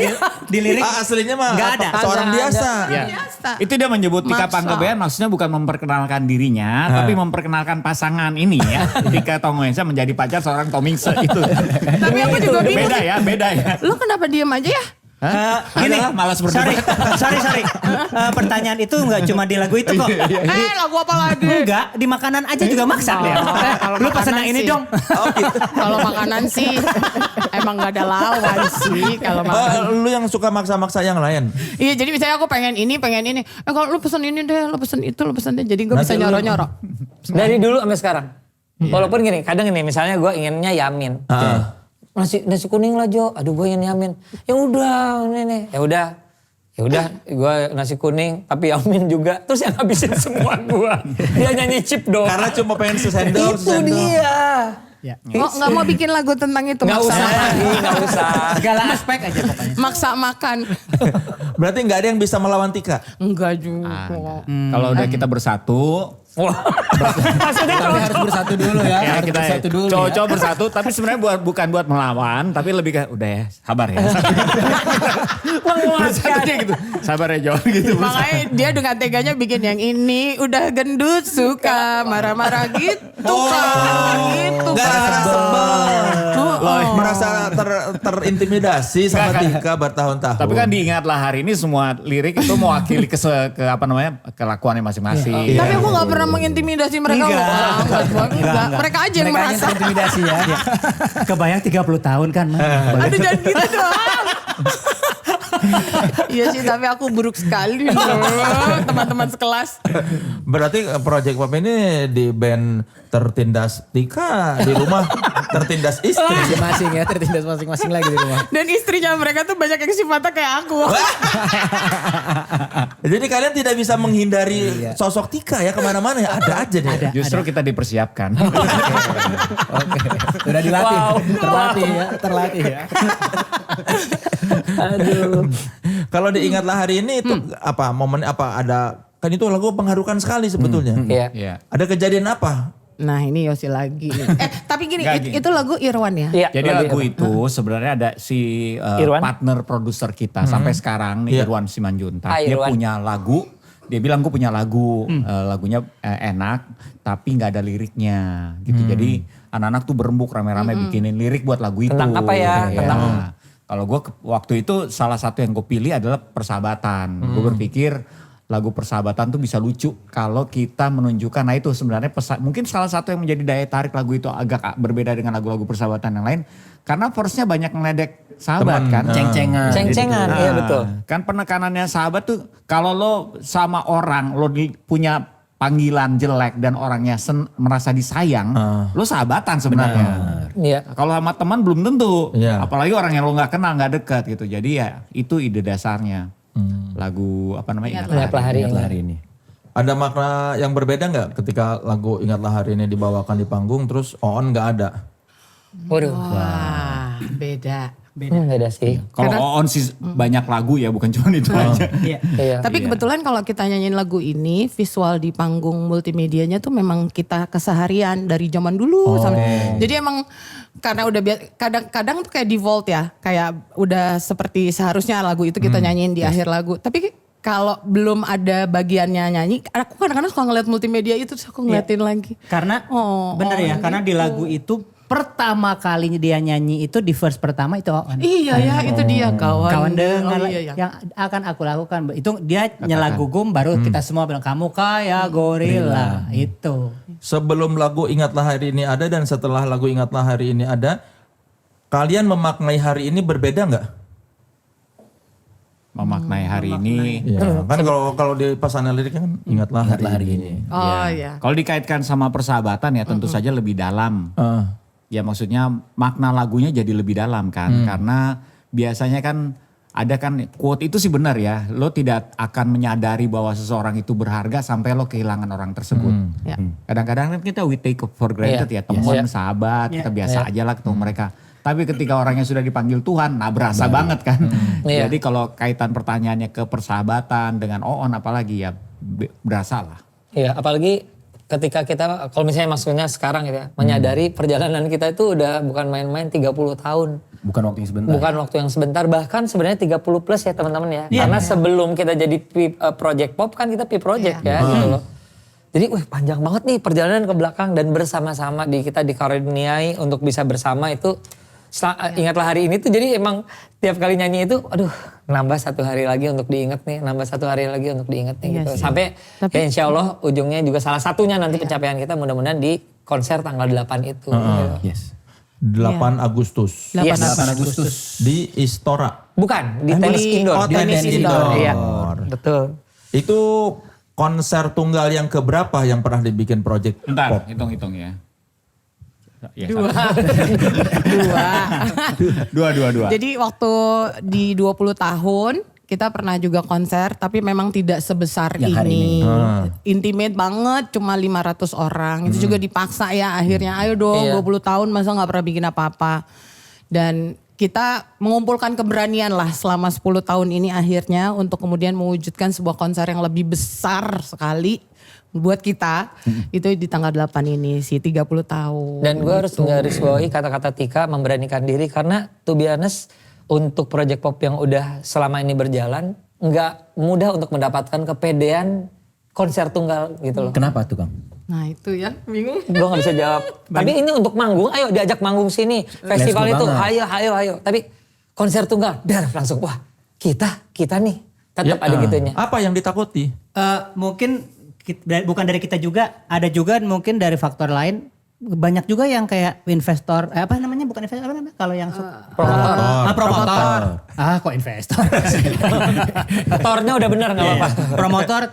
di lirik. Aslinya mah Nggak ada. seorang Ada, biasa. Ya. biasa. Itu dia menyebut Tika Maksa. Panggabean maksudnya bukan memperkenalkan dirinya, tapi memperkenalkan pasangan ini ya. Tika Tomingse menjadi pacar seorang Tomingse itu. Tapi aku juga bingung Beda sih. ya, beda ya. Lo kenapa diem aja ya? Gini, Adalah malas sorry, berdebat. pertanyaan itu nggak cuma di lagu itu kok. Lagu apa lagi? Enggak, di makanan aja juga maksa ya. Kalau Lu pesen makanan yang ini sih. dong. Kalau makanan sih emang gak ada lawan sih kalau makanan. Lu yang suka maksa-maksa yang lain. Iya jadi misalnya aku pengen ini. Kalau lu pesen ini deh, lu pesen itu, lu pesen deh. Jadi gue bisa Nanti lu- nyoro-nyoro. Dari dulu sampai sekarang. Walaupun gini, kadang gini misalnya gue inginnya Yamin. Nasi kuning lah Jo, aduh gue ingin Yamin. Ya udah, ini. Ya udah gue nasi kuning tapi Yamin juga. Terus yang habisin semua gue. Dia nyanyi chip dong. Karena cuma pengen sesendok. Itu dia. Oh gak mau bikin lagu tentang itu. Nggak maksa usah makan. lagi, nggak usah. Segala aspek aja pokoknya. Maksa makan. Berarti nggak ada yang bisa melawan Tika. Enggak juga. Kalau udah kita bersatu, Maksudnya Tapi harus bersatu dulu ya. ya Harus kita bersatu dulu ya. cowok-cowok bersatu, tapi sebenarnya bukan buat melawan, tapi lebih ke udah ya, sabar ya. Bersatu aja gitu. Sabar ya Jo gitu. Makanya dia dengan teganya bikin yang ini. Udah gendut suka marah-marah gitu kan. Gitu Gara-gara kan. sebel. Oh. Merasa terintimidasi sama Tika bertahun-tahun. Tapi kan diingatlah hari ini semua lirik itu mewakili ke apa namanya kelakuannya masing-masing. Tapi aku gak pernah mengintimidasi mereka. Enggak. Enggak. Mereka aja yang Mereka yang merasa. terintimidasi ya. Kebayang 30 tahun kan. Aduh jangan gitu dong. Iya sih tapi aku buruk sekali loh. Teman-teman sekelas. Berarti Project Pop ini di band tertindas Tika, di rumah tertindas istri. Masing-masing ya. Tertindas masing-masing lagi di rumah. Dan istrinya mereka tuh banyak yang sifatnya kayak aku. Jadi kalian tidak bisa menghindari sosok Tika ya kemana-mana ya. Ada aja deh. Justru kita dipersiapkan. Oke. Udah dilatih. Wow. Terlatih ya. Terlatih ya. Aduh. Kalau diingatlah hari ini itu apa momen apa ada kan itu lagu mengharukan sekali sebetulnya. Iya. Iya. Ada kejadian apa? Nah ini Yosi lagi. Tapi gini Nggak gini. itu lagu Irwan ya? Iya. Jadi lagu itu sebenarnya ada si Irwan? partner produser kita sampai sekarang nih Iya. Irwan Simanjuntak. Hai, Dia Irwan. punya lagu, dia bilang gue punya lagu, lagunya enak tapi nggak ada liriknya gitu. Jadi anak-anak tuh berembuk rame-rame bikinin lirik buat lagu itu. Tentang apa ya? Iya. Tentang Kalau gue waktu itu salah satu yang gue pilih adalah persahabatan. Gue berpikir lagu persahabatan tuh bisa lucu kalau kita menunjukkan, nah itu sebenarnya mungkin salah satu yang menjadi daya tarik lagu itu agak berbeda dengan lagu-lagu persahabatan yang lain. Karena verse-nya banyak ngeledek sahabat kan. Ceng-cengan. ceng-cengan, iya betul. Kan penekanannya sahabat tuh kalau lo sama orang lo punya panggilan jelek dan orangnya merasa disayang, lo sahabatan sebenarnya. Iya. Kalau sama teman belum tentu, Iya. apalagi orang yang lo nggak kenal, nggak dekat gitu. Jadi ya itu ide dasarnya. Lagu apa namanya? Ingatlah hari ini. Ingatlah hari ini. Ada makna yang berbeda nggak ketika lagu Ingatlah Hari Ini dibawakan di panggung terus On nggak ada? Waduh. Wah beda. Beda sih. Kalau On sih banyak lagu ya, bukan cuma itu aja. Iya. Tapi kebetulan kalau kita nyanyiin lagu ini visual di panggung multimedianya tuh memang kita keseharian dari zaman dulu sampai. Jadi emang karena udah kadang-kadang tuh kayak default ya, kayak udah seperti seharusnya lagu itu kita nyanyiin di akhir lagu. Tapi kalau belum ada bagiannya nyanyi, aku kadang-kadang suka ngeliat multimedia itu terus aku ngeliatin lagi. Karena bener ya, karena di lagu itu pertama kali dia nyanyi itu di verse pertama itu Oon. Iya ya, itu dia Kawan dengan iya. yang akan aku lakukan. Itu dia nyela gugum baru kita semua bilang kamu kayak gorila. Itu. Sebelum lagu Ingatlah Hari Ini ada dan setelah lagu Ingatlah Hari Ini ada, kalian memaknai hari ini berbeda nggak? Memaknai hari ini. Ya, kan kalau di pasangan lirik kan ingatlah hari ini. Oh iya. Kalau dikaitkan sama persahabatan ya tentu saja lebih dalam. Ya maksudnya makna lagunya jadi lebih dalam kan. Karena biasanya kan ada kan quote itu sih benar ya. Lo tidak akan menyadari bahwa seseorang itu berharga sampai lo kehilangan orang tersebut. Ya. Kadang-kadang kan kita we take for granted ya teman, sahabat, kita biasa aja lah ketemu mereka. Tapi ketika orangnya sudah dipanggil Tuhan, nah berasa banget kan. Jadi kalau kaitan pertanyaannya ke persahabatan dengan Oon apalagi ya berasa lah. Iya, apalagi ketika kita, kalau misalnya maksudnya sekarang gitu ya, menyadari perjalanan kita itu udah bukan main-main 30 tahun. Bukan waktu yang sebentar. Bukan waktu yang sebentar, bahkan sebenarnya 30 plus ya teman-teman ya. Karena sebelum kita jadi project pop kan kita project ya gitu loh. Jadi panjang banget nih perjalanan ke belakang dan bersama-sama kita dikaruniai untuk bisa bersama itu. Ingatlah hari ini tuh jadi emang tiap kali nyanyi itu aduh nambah satu hari lagi untuk diingat nih, nambah satu hari lagi untuk diingat nih gitu. Sampai ya insya Allah ujungnya juga salah satunya nanti pencapaian kita mudah-mudahan di konser tanggal 8 itu. Yes. 8 Agustus. 8 Agustus. Di Istora. Bukan, di tenis indoor. Oh, tenis indoor. Iya, betul. Itu konser tunggal yang keberapa yang pernah dibikin project Bentar, pop? hitung-hitung ya. Dua. Jadi waktu di 20 tahun kita pernah juga konser tapi memang tidak sebesar Yang hari ini. Intimate banget cuma 500 orang. Itu juga dipaksa ya akhirnya ayo dong 20 tahun masa gak pernah bikin apa-apa. Dan kita mengumpulkan keberanian lah selama 10 tahun ini akhirnya untuk kemudian mewujudkan sebuah konser yang lebih besar sekali. Buat kita itu di tanggal 8 ini sih 30 tahun. Dan gue harus menggarisbawahi kata-kata Tika memberanikan diri karena to be honest untuk project pop yang udah selama ini berjalan nggak mudah untuk mendapatkan kepedean konser tunggal gitu loh. Kenapa tuh Kang? Nah itu ya bingung. Gue gak bisa jawab. Tapi ini untuk manggung, ayo diajak manggung sini. Festival itu, ayo. Tapi konser tunggal, langsung wah kita nih tetap ada gitunya. Apa yang ditakuti? Mungkin bukan dari kita juga, ada juga mungkin dari faktor lain. Banyak juga yang kayak investor, bukan investor, apa namanya? Kalau yang promotor. Kok investor? Tornya udah benar gak apa-apa. Promotor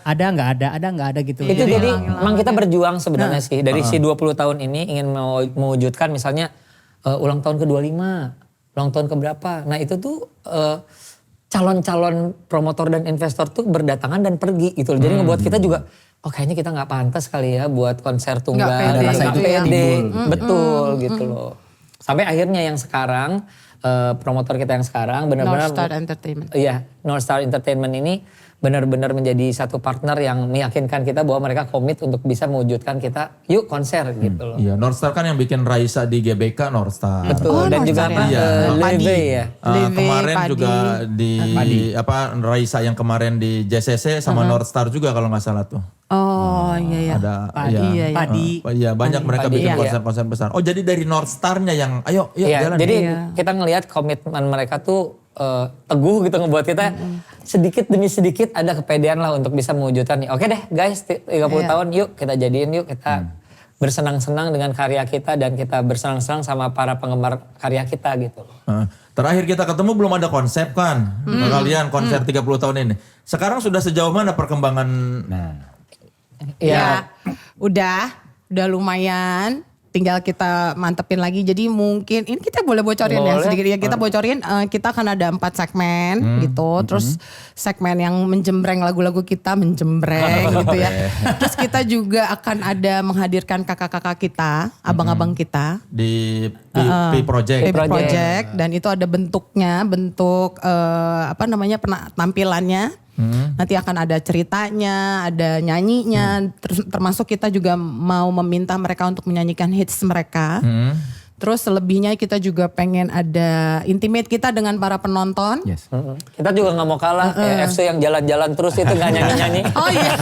ada nggak ada gitu. Itu jadi emang kita berjuang sebenarnya sih. Dari si 20 tahun ini ingin mewujudkan misalnya ulang tahun ke-25, ulang tahun ke-berapa. Nah itu tuh calon-calon promotor dan investor tuh berdatangan dan pergi gitu. Jadi ngebuat kita juga kayaknya kita gak pantas kali ya buat konser tunggal. Gak pede. Betul gitu loh. Sampai akhirnya yang sekarang promotor kita yang sekarang benar-benar North Star Entertainment. Iya, North Star Entertainment ini benar-benar menjadi satu partner yang meyakinkan kita bahwa mereka komit untuk bisa mewujudkan kita yuk konser gitu loh. Iya, North Star kan yang bikin Raisa di GBK North Star. Betul, dan North juga Star ya. Leve ya. Kemarin juga di Raisa yang kemarin di JCC sama North Star juga kalau nggak salah tuh. Oh iya. Ada Padi. Iya, banyak mereka bikin konser-konser besar. Oh, jadi dari North Star-nya yang ayo jalan. Jadi kita ngelihat komitmen mereka tuh teguh gitu ngebuat kita sedikit demi sedikit ada kepedean lah untuk bisa mewujudkan nih. Oke deh guys 30 tahun yuk kita jadiin yuk kita bersenang-senang dengan karya kita dan kita bersenang-senang sama para penggemar karya kita gitu. Terakhir kita ketemu belum ada konsep kan kalian konser 30 tahun ini. Sekarang sudah sejauh mana perkembangan? Ya udah lumayan. Tinggal kita mantepin lagi. Jadi mungkin ini kita boleh bocorin ya sedikit ya. Kita bocorin kita akan ada 4 segmen gitu. Terus segmen yang menjembreng lagu-lagu kita menjembreng gitu ya. Terus kita juga akan ada menghadirkan kakak-kakak kita, abang-abang kita Di P Project. P Project dan itu ada bentuknya, bentuk tampilannya. Nanti akan ada ceritanya, ada nyanyinya, termasuk kita juga mau meminta mereka untuk menyanyikan hits mereka. Terus selebihnya kita juga pengen ada intimate kita dengan para penonton. Yes. Kita juga nggak mau kalah kayak FC yang jalan-jalan terus itu nggak nyanyi-nyanyi. Oh iya.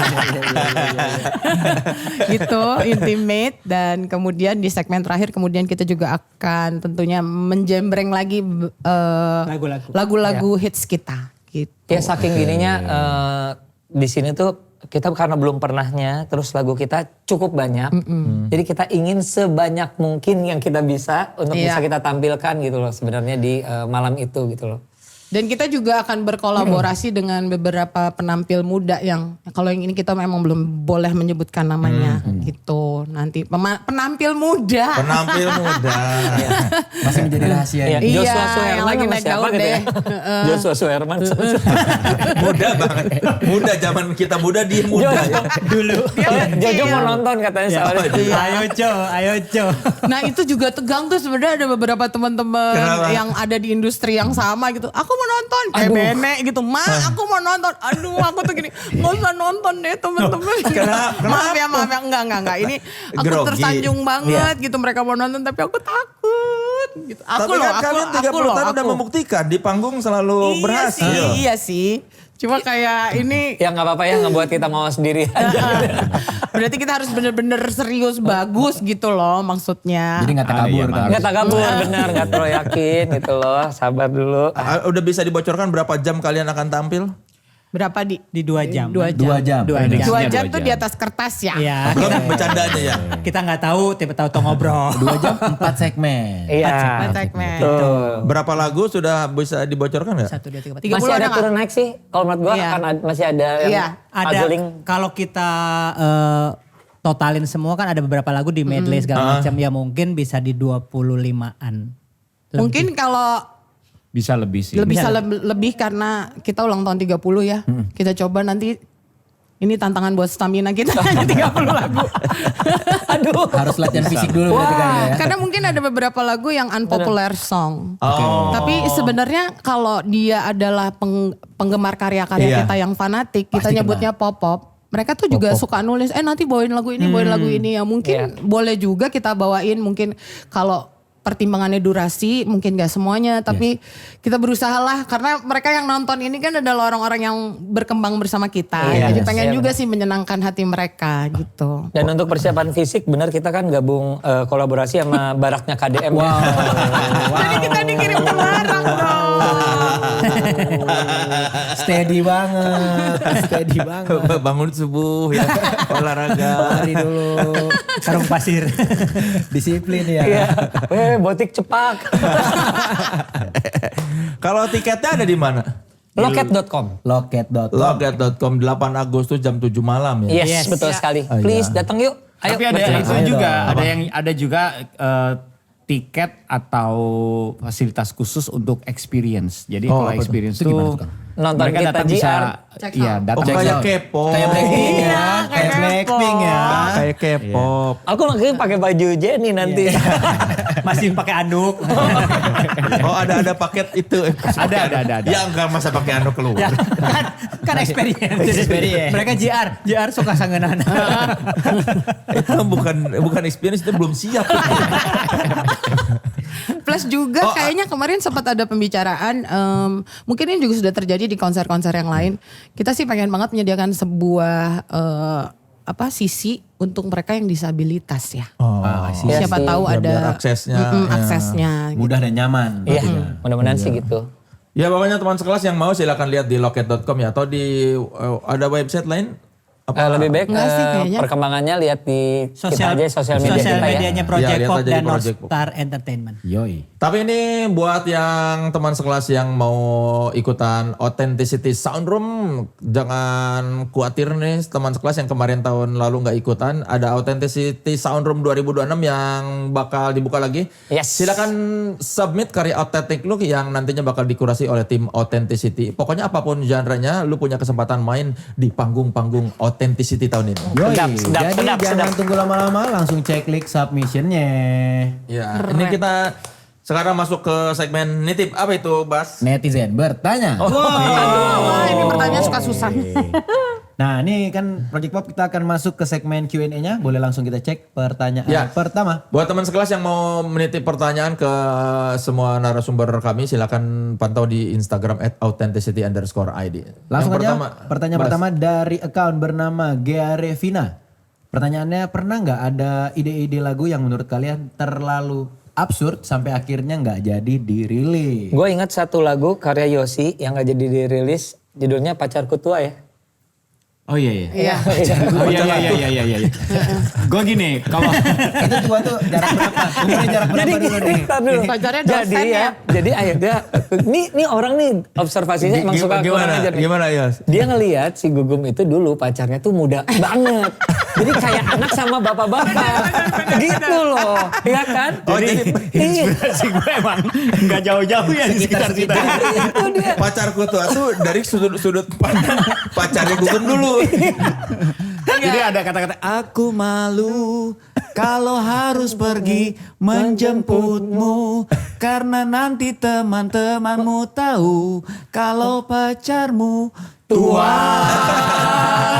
Gitu, intimate. Dan kemudian di segmen terakhir kemudian kita juga akan tentunya menjembreng lagi lagu-lagu hits kita. Gitu. Ya saking gininya di sini tuh kita karena belum pernahnya, terus lagu kita cukup banyak. Jadi kita ingin sebanyak mungkin yang kita bisa untuk bisa kita tampilkan gitu loh sebenarnya di malam itu gitu loh. Dan kita juga akan berkolaborasi dengan beberapa penampil muda yang kalau yang ini kita memang belum boleh menyebutkan namanya gitu. Nanti penampil muda. Penampil muda. Masih menjadi rahasia. Iya, ini. Joshua yang Suherman lagi sama naik siapa daun gitu ya? deh. Joshua Suherman. Muda banget. Muda zaman kita muda dia muda ya. Dulu. Jojo mau nonton katanya soalnya. Ayo Co. Nah itu juga tegang tuh sebenarnya ada beberapa teman-teman Kenapa? yang ada di industri yang sama gitu. Aku mau nonton kayak Bene gitu. Aku mau nonton. Aduh aku tuh gini. Gak usah nonton deh teman-teman. Maaf ya. Enggak. Ini aku Grogi. tersanjung banget gitu mereka mau nonton tapi aku takut gitu. Tapi kan kalian 30 tahun udah membuktikan di panggung selalu berhasil. Iya sih. Cuma kayak ini Ya nggak apa-apa ya ngebuat kita mau sendiri aja. berarti kita harus bener-bener serius bagus gitu loh maksudnya. Jadi nggak takabur. iya, Nggak takabur benar, nggak terlalu yakin gitu loh. Sabar dulu. Udah bisa dibocorkan berapa jam kalian akan tampil? Berapa di? Di 2 jam. 2 jam. 2 jam. 2 Prediksinya jam. 2 jam 2 tuh jam. di atas kertas ya. Iya. Belum bercandanya ya. Kita nggak tahu, tiba-tahu tuh ngobrol. 2 jam 4 segmen. Iya. Segmen. Tuh. Berapa lagu sudah bisa dibocorkan nggak? 1, 2, 3, 4. 30 Masih ada nggak? turun naik sih. Kalau menurut gua Iya. masih ada yang Iya. Ada puzzling. kalau kita totalin semua kan ada beberapa lagu di medley segala macam ya mungkin bisa di 25-an. Mungkin kalau Bisa lebih sih. bisa lebih karena kita ulang tahun 30 ya. Kita coba nanti ini tantangan buat stamina kita 30 lagu. Aduh. Harus latihan fisik dulu berarti kan ya. Karena mungkin ada beberapa lagu yang unpopular song. Oh. Tapi sebenarnya kalau dia adalah penggemar karya-karya Iya. kita yang fanatik, kita Pasti nyebutnya pop-pop. Mereka tuh juga suka nulis, nanti bawain lagu ini, bawain lagu ini. Ya mungkin boleh juga kita bawain, mungkin kalau pertimbangannya durasi, mungkin gak semuanya. Tapi kita berusaha lah, karena mereka yang nonton ini kan adalah orang-orang yang berkembang bersama kita. Iya, Jadi pengen iya, juga sih menyenangkan hati mereka gitu. Dan untuk persiapan fisik benar kita kan gabung kolaborasi sama baraknya KDM. Jadi kita dikirim ke Barak dong. Steady banget. Steady banget. Bangun subuh ya, olahraga. Lari dulu. Sarung pasir. Disiplin ya. Iya. Botik cepak. Kalau tiketnya ada di mana? Loket.com. Loket.com. Loket.com 8 Agustus jam 7 malam ya. Yes, betul sekali. Oh, Please iya. datang yuk. Ayo. Tapi ada betul. itu Ayo juga, dong. ada juga tiket atau fasilitas khusus untuk experience. Jadi Oh, kalau apa tuh? experience Itu gimana tuh tuh, Kang? Nonton mereka kita datang JR. bisa, Check iya out. datang. Oh kayak kepo. Kayak Blackpink ya. Kayak Blackpink ya. Kayak K-pop. Aku lagi pakai baju Jenny nanti. Masih pakai anduk. Oh ada paket itu. Ada. Ya enggak masa pakai anu keluar. kan experience. Experience. Mereka JR suka sangenan. Itu bukan experience, itu belum siap. Plus juga kayaknya kemarin sempat ada pembicaraan, mungkin ini juga sudah terjadi di konser-konser yang lain. Kita sih pengen banget menyediakan sebuah sisi untuk mereka yang disabilitas ya. Iya Siapa sih. tahu Biar ada aksesnya, aksesnya. Mudah dan nyaman. Iya, mudah-mudahan sih gitu. Ya pokoknya teman sekelas yang mau silakan lihat di loket.com ya atau di ada website lain. Lebih baik Enggak sih kayaknya. perkembangannya lihat di kita aja sosial media Sosial kita ya. medianya Ya, Project lihat Pop aja di dan Project Pop. Northstar Entertainment. Yoi. Tapi ini buat yang teman sekelas yang mau ikutan Authenticity Sound Room, jangan khawatir nih teman sekelas yang kemarin tahun lalu nggak ikutan. Ada Authenticity Sound Room 2026 yang bakal dibuka lagi. Yes. Silakan submit karya autentik lu yang nantinya bakal dikurasi oleh tim Authenticity. Pokoknya apapun genre-nya, lu punya kesempatan main di panggung-panggung Authenticity tahun ini. Yoi. Sedap, Jadi sedap, jangan sedap. tunggu lama-lama, langsung cek link submissionnya. Ya, ini kita sekarang masuk ke segmen nitip. Apa itu, Bas? Netizen bertanya. Wah, ini pertanyaan suka susah. Nah ini kan Project Pop kita akan masuk ke segmen Q&A-nya. Boleh langsung kita cek pertanyaan pertama. Buat teman sekelas yang mau menitip pertanyaan ke semua narasumber kami, silakan pantau di Instagram @authenticity_id. Langsung yang aja pertanyaan pertama dari account bernama Gearevina. Pertanyaannya, pernah nggak ada ide-ide lagu yang menurut kalian terlalu absurd sampai akhirnya nggak jadi dirilis? Gue ingat satu lagu karya Yosi yang gak jadi dirilis, judulnya Pacarku Tua ya. Oh iya iya. Iya. Oh iya. Gue gini, kalau Itu tua tuh jarak berapa? Umurnya jarak berapa dulu nih? Ntar dulu. Pacarnya dosen Jadi ya? jadi akhirnya, nih orang nih observasinya emang suka kurang ajar nih. Gimana Yos? Dia ngelihat si Gugum itu dulu pacarnya tuh muda banget. Jadi kayak anak sama bapak-bapak. Gitu loh. Iya kan? oh jadi inspirasi gue emang nggak jauh-jauh ya di sekitar kita. Itu dia. Pacarku tuh dari sudut pandang pacarnya Gugum dulu. Jadi ada kata-kata aku malu kalau harus pergi menjemputmu karena nanti teman-temanmu tahu kalau pacarmu tua.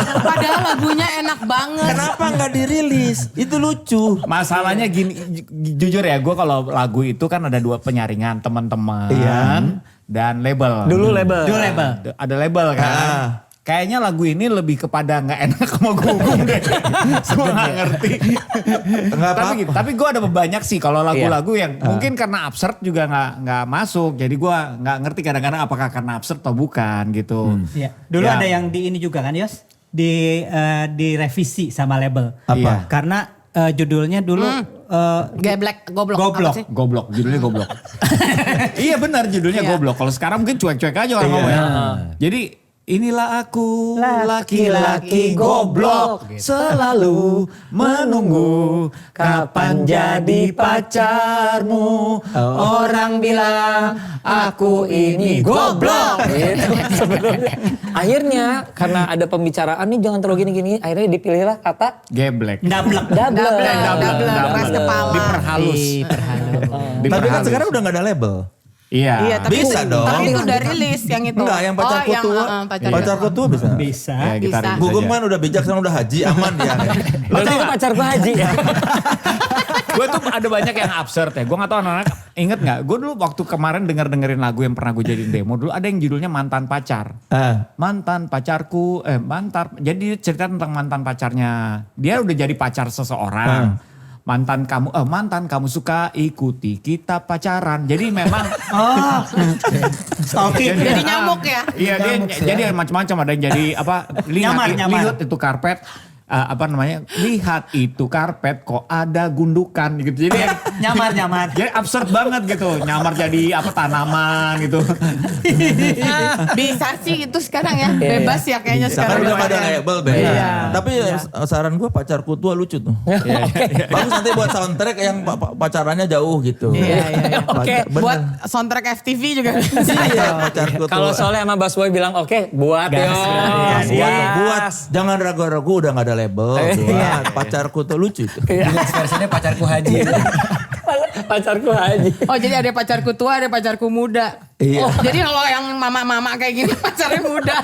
Padahal lagunya enak banget. Kenapa nggak dirilis? Itu lucu. Masalahnya gini, jujur ya, gue kalau lagu itu kan ada 2 penyaringan, teman-teman dan label. Dulu label. Ada label kan. Kayaknya lagu ini lebih kepada nggak enak sama Gugum deh. Gue nggak ngerti. Tapi gue ada banyak sih kalau lagu-lagu yang mungkin karena absurd juga nggak masuk. Jadi gue nggak ngerti kadang-kadang apakah karena absurd atau bukan gitu. Iya. Dulu ada yang di ini juga kan Yos, direvisi sama label. Apa? Karena judulnya dulu Geblek, goblok. Apa sih? Goblok, judulnya goblok. Iya benar judulnya goblok. Kalau sekarang mungkin cuek-cuek aja orang ngomong ya. Jadi inilah aku laki-laki goblok selalu menunggu kapan jadi pacarmu. Orang bilang aku ini goblok. Gitu. Sebelumnya. Akhirnya karena ada pembicaraan nih jangan terlalu gini-gini. Akhirnya dipilihlah kata Geblek. Dablek. double. Keras kepala. Diperhalus. Tapi kan sekarang udah nggak ada label. Iya. Tapi Bisa dong. Tapi udah rilis yang itu. Enggak, yang pacarku tua. Pacarku tua bisa. Bisa. Ya, kita Bisa. rilis Gugum aja. kan udah bijak sekarang udah haji aman dia. Berarti itu pacarku Haji ya. Gue tuh ada banyak yang absurd ya. Gue gak tahu anak-anak inget gak? Gue dulu waktu kemarin dengerin lagu yang pernah gue jadiin demo. Dulu ada yang judulnya Mantan Pacar. Mantan pacarku, jadi cerita tentang mantan pacarnya. Dia udah jadi pacar seseorang. Mantan kamu suka ikuti kita pacaran. Jadi memang Stalking. Jadi nyamuk ya? Iya dia jadi macam-macam, ada yang jadi apa lihat itu karpet lihat itu karpet kok ada gundukan gitu. Jadi Nyamar. jadi absurd banget gitu. Nyamar jadi tanaman gitu. Bisa sih itu sekarang ya. Bebas ya kayaknya Sekarang sekarang. udah ada label Tapi saran gue pacarku tua lucu tuh. Bagus nanti buat soundtrack yang pacarannya jauh gitu. Oke. Buat soundtrack FTV juga. Iya, pacarku tua. Kalau soalnya sama Bas Boy bilang oke, buat yo. Buat jangan ragu-ragu udah gak ada label. Buat pacarku tuh lucu itu. Versinya pacarku Haji. Pacarku Haji. Oh jadi ada pacarku tua, ada pacarku muda. Iya. Oh, jadi kalau yang mama-mama kayak gini pacarnya muda.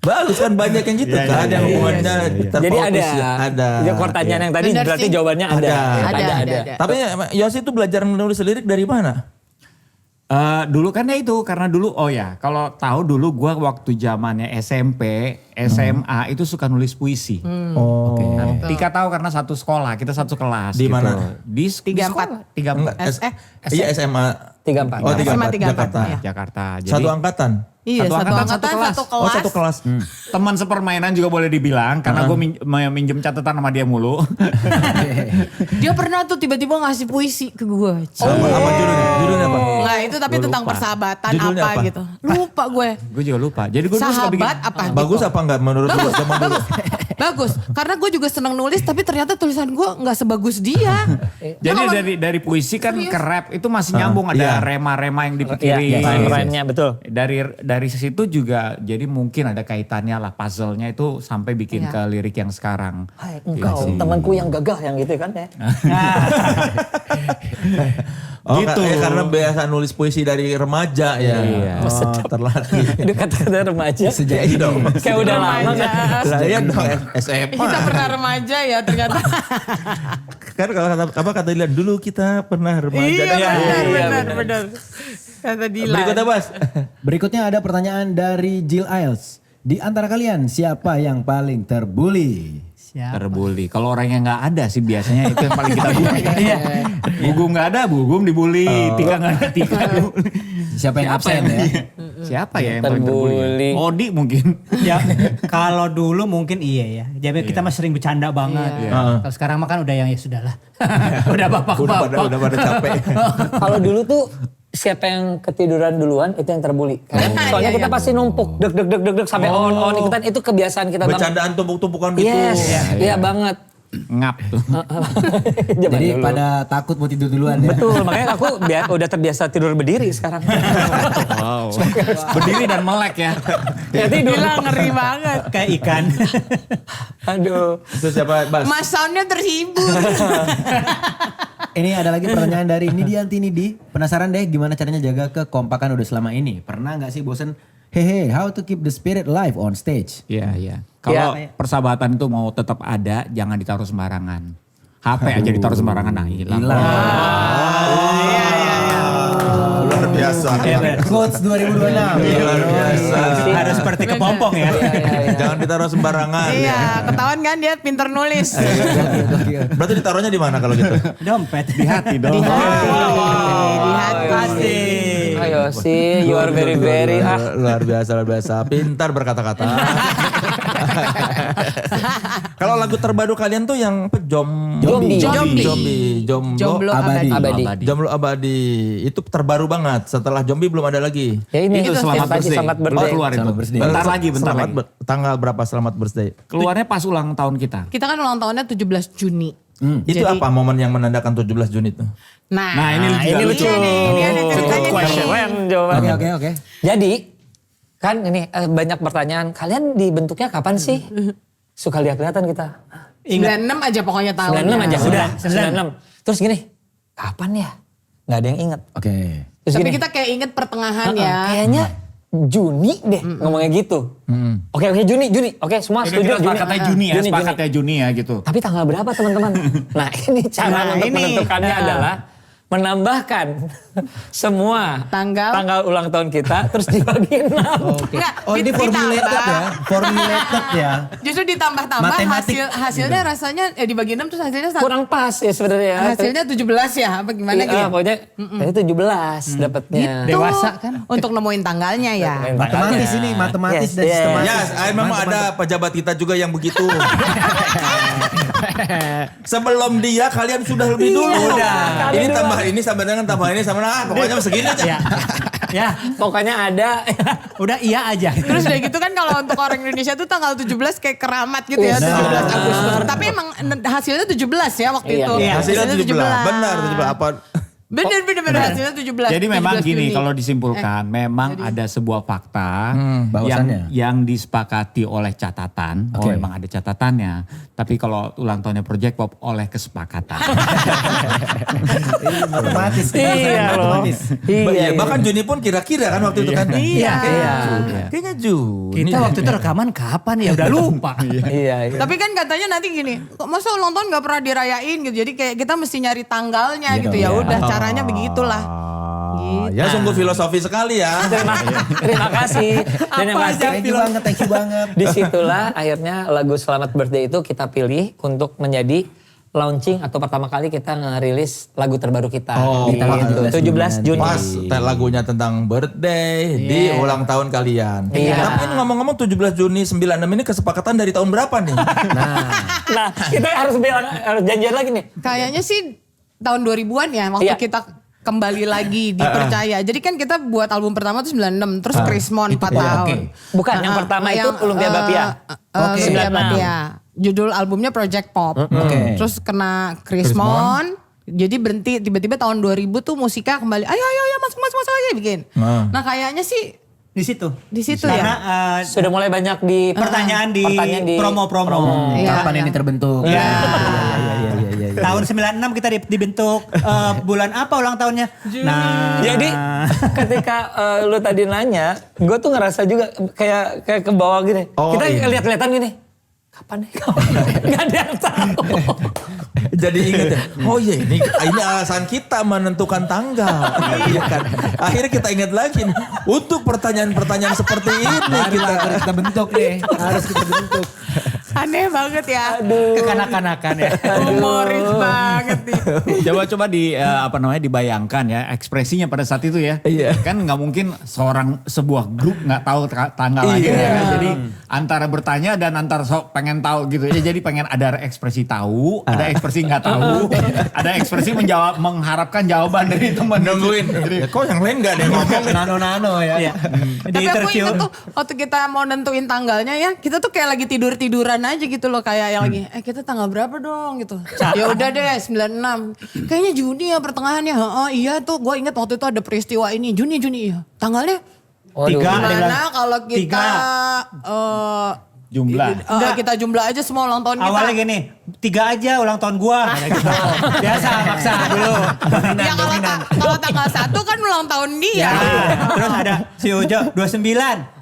Bagus kan banyak yang gitu kan. Yang hubungannya terfokus. Jadi ada. Ya, ada. Ya, pertanyaan yang tadi Benar berarti sih. jawabannya ada. Ada. Tapi Yosi itu belajar menulis lirik dari mana? Dulu kan ya itu karena dulu kalau tahu dulu gue waktu zamannya SMP, SMA itu suka nulis puisi. Tika tahu karena satu sekolah, kita satu kelas. Di gitu. mana? Di 34. 34. Iya SMA. 34. Oh 34 SMA 34, Jakarta. iya. Jakarta. Jadi Satu angkatan. Iya, satu angkatan, satu kelas. Oh satu kelas. teman sepermainan juga boleh dibilang karena gue minjem catatan sama dia mulu. Dia pernah tuh tiba-tiba ngasih puisi ke gue. Apa judulnya? Judulnya apa? Nah itu tapi Gua tentang lupa. persahabatan Judulnya apa apa? gitu. Lupa gue. Gue juga lupa. Jadi gue dulu suka bikin. Sahabat apa gitu. Bagus apa enggak menurut lu zaman dulu? Bagus. Karena gue juga seneng nulis tapi ternyata tulisan gue gak sebagus dia. Jadi dari puisi kan ke rap itu masih nyambung, ada rema-rema yang dipikirin. Rhyme-nya betul. Dari situ juga jadi mungkin ada kaitannya lah, puzzle-nya itu sampai bikin ke lirik yang sekarang. Hai, engkau temanku yang gagah yang gitu kan ya. Oh, Gitu. karena biasa nulis puisi dari remaja ya. Iya. Terlatih. Itu kata-kata remaja. Sejak itu dong. Kayak udah lama Remaja. kan. Lah iya dong SMA. Kita pernah remaja ya ternyata. Kan kalau kata Dilan dulu kita pernah remaja. Iya Dan- benar. Kata Dilan. Berikutnya Bas. Berikutnya ada pertanyaan dari Jill Iles. Di antara kalian siapa yang paling terbully? Terbully. Kalau orang yang nggak ada sih biasanya itu yang paling kita bully. Iya. Gugum nggak ada, Gugum dibully. Tika nggak ada, Tika dibully. Siapa yang absen ya? Siapa ya yang paling terbully? Terbully. Odi mungkin. Ya kalau dulu mungkin iya ya. Jadi kita masih sering bercanda banget. Kalau sekarang mah kan udah yang ya sudahlah. Udah bapak-bapak. Udah pada capek. Kalau dulu tuh siapa yang ketiduran duluan itu yang terbully. Soalnya kita pasti numpuk deg sampai on ikutan itu kebiasaan kita banget. Bercandaan tumpuk-tumpukan gitu. Yes, iya banget. Ngap tuh. Zaman Jadi dulu. pada takut mau tidur duluan ya? Betul, makanya aku udah terbiasa tidur berdiri sekarang. Wow. Berdiri dan melek ya. Ya tidur. Gila ngeri banget. Kayak ikan. Aduh. Itu siapa Bas? Mas soundnya terhibur. Ini ada lagi pertanyaan dari Nidi. Penasaran deh gimana caranya jaga kekompakan udah selama ini? Pernah gak sih bosen? Hehe, how to keep the spirit live on stage? Iya, iya. Kalau persahabatan itu mau tetap ada, jangan ditaruh sembarangan. HP aja ditaruh sembarangan, nah hilang. Luar biasa. Quotes 2026. Luar biasa. Harus seperti kepompong ya. Jangan ditaruh sembarangan. Iya, ketahuan kan dia pinter nulis. Berarti ditaruhnya di mana kalau gitu? Dompet. Di hati dong. Di hati. Pasti. Ayo sih, you are very Luar biasa. Pintar berkata-kata. Kalau lagu terbaru kalian tuh yang apa? Jomblo abadi. Jomblo abadi. Itu terbaru banget. Setelah Zombie belum ada lagi. Ya ini Itu selamat birthday. selamat Oh, birthday. keluar itu. Selamat birthday. Bentar lagi. Tanggal berapa selamat birthday? Keluarnya pas ulang tahun kita. Kita kan ulang tahunnya 17 Juni. Itu Jadi- apa momen yang menandakan 17 Juni itu? Nah, ini juga lucu. Ini ada ceritanya Question. nih. Jawabannya. Oke. Jadi kan ini banyak pertanyaan. Kalian dibentuknya kapan sih? Suka lihat-lihatan kita. 96 aja pokoknya tahunnya. 96 aja sudah. 96. 96. Terus gini, kapan ya? Gak ada yang inget. Oke. Terus Tapi gini, kita kayak inget pertengahan ya. kayaknya Juni deh ngomongnya gitu. Oke Juni. Oke semua setuju Juni. Sepakatnya Juni ya, sepakatnya Juni ya gitu. Tapi tanggal berapa teman-teman? Nah ini cara untuk menentukannya adalah menambahkan semua Tanggal ulang tahun kita terus dibagi 6. Enggak, Oh ini formulated ditambah. ya? Formulated ya? Justru ditambah-tambah Matematik. hasilnya rasanya dibagi 6 terus hasilnya Kurang pas ya sebenarnya. hasilnya 17 ya apa gimana Iya, gitu. pokoknya tadi 17 dapatnya. Dewasa kan. Untuk nemuin tanggalnya ya. Matematis ini, matematis Yes, dan yes. sistematis. Ya, memang ada pejabat kita juga yang begitu. Sebelum dia kalian sudah lebih dulu. Ini tambah ini sama dengan tambah ini sama pokoknya segini aja. Ya, Pokoknya ada. udah iya aja. Terus udah gitu kan kalau untuk orang Indonesia tuh tanggal 17 kayak keramat gitu ya, 17 Agustus. Tapi emang hasilnya 17 ya waktu Iya. itu. Iya. Hasilnya 17. Benar 17 apa? Bener hasilnya 17. Jadi memang 17 gini Juni. kalau disimpulkan memang ada sebuah fakta bahwasannya. yang disepakati oleh catatan. Oh Oke. memang ada catatannya. Tapi kalau ulang tahunnya Project Pop oleh kesepakatan. Matematis. Iya loh. Iya, bahkan Juni pun kira-kira kan waktu itu kan. Iya. Kayaknya Juni. Kita waktu itu rekaman kapan ya udah lupa. Iya. Tapi kan katanya nanti gini, kok masa ulang tahun gak pernah dirayain gitu. Jadi kayak kita mesti nyari tanggalnya gitu ya. Udah caranya begitulah. Ya sungguh filosofi sekali ya. Terima kasih. Dan yang pasti Thank you banget. disitulah akhirnya lagu Selamat Birthday itu kita pilih untuk menjadi launching atau pertama kali kita ngerilis lagu terbaru kita. Di tanggal 17 Juni. Pas lagunya tentang birthday di ulang tahun kalian. Iya. Tapi ngomong-ngomong 17 Juni 96 ini kesepakatan dari tahun berapa nih? Nah kita harus janjian lagi nih. Kayaknya sih tahun 2000-an ya waktu Iya. kita kembali lagi dipercaya. Jadi kan kita buat album pertama tuh 96 terus Krismon 4 tahun. Bukan, yang pertama itu Olympia Bapia. Oke, 96. Bapia. Judul albumnya Project Pop. Oke. Terus kena Krismon. Jadi berhenti tiba-tiba tahun 2000 tuh Musika kembali. Ayo masuk aja bikin. Nah kayaknya sih Di situ. di situ Karena ya. Sudah mulai banyak di pertanyaan di promo-promo. Iya, Kapan iya. ini terbentuk? Iya. Iya. Tahun 96 kita dibentuk bulan apa ulang tahunnya? Nah, Jadi ketika lu tadi nanya, gue tuh ngerasa juga kayak ke bawah gini. Oh, Kita iya. lihat-lihatan gini. Kapan nih? Gak ada yang tahu. Jadi ingat ya, oh iya ini alasan kita menentukan tanggal. Iya kan. Akhirnya kita ingat lagi nih, untuk pertanyaan-pertanyaan seperti ini kita bentuk deh. Harus kita bentuk. Aneh banget ya. kekanak-kanakan ya. Humoris banget nih. Coba dibayangkan ya ekspresinya pada saat itu ya. Iya. Kan nggak mungkin sebuah grup nggak tahu tanggal aja ya kan. Jadi antara bertanya dan antara pengen tahu gitu. Ya, jadi pengen ada ekspresi tahu, ada ekspresi nggak tahu, ada ekspresi mengharapkan jawaban dari teman. nungguin. Ya, kok yang lain gak ada yang ngomong? Nano-nano ya. Iya. Di Tapi aku interview. ingat tuh waktu kita mau nentuin tanggalnya ya, kita tuh kayak lagi tidur-tiduran aja gitu loh, kayak yang lagi, kita tanggal berapa dong gitu. Ya udah deh 96. Kayaknya Juni ya pertengahannya. Oh iya tuh gue ingat waktu itu ada peristiwa ini. Juni iya. Tanggalnya Waduh. gimana kalau kita Jumlah. enggak kita jumlah aja semua ulang tahun kita. Awalnya gini, 3 aja ulang tahun gua. Kata gitu. Biasa maksa dulu. Ya kalau tanggal 1 kan ulang tahun dia. Ya, terus ada si Ujo 29.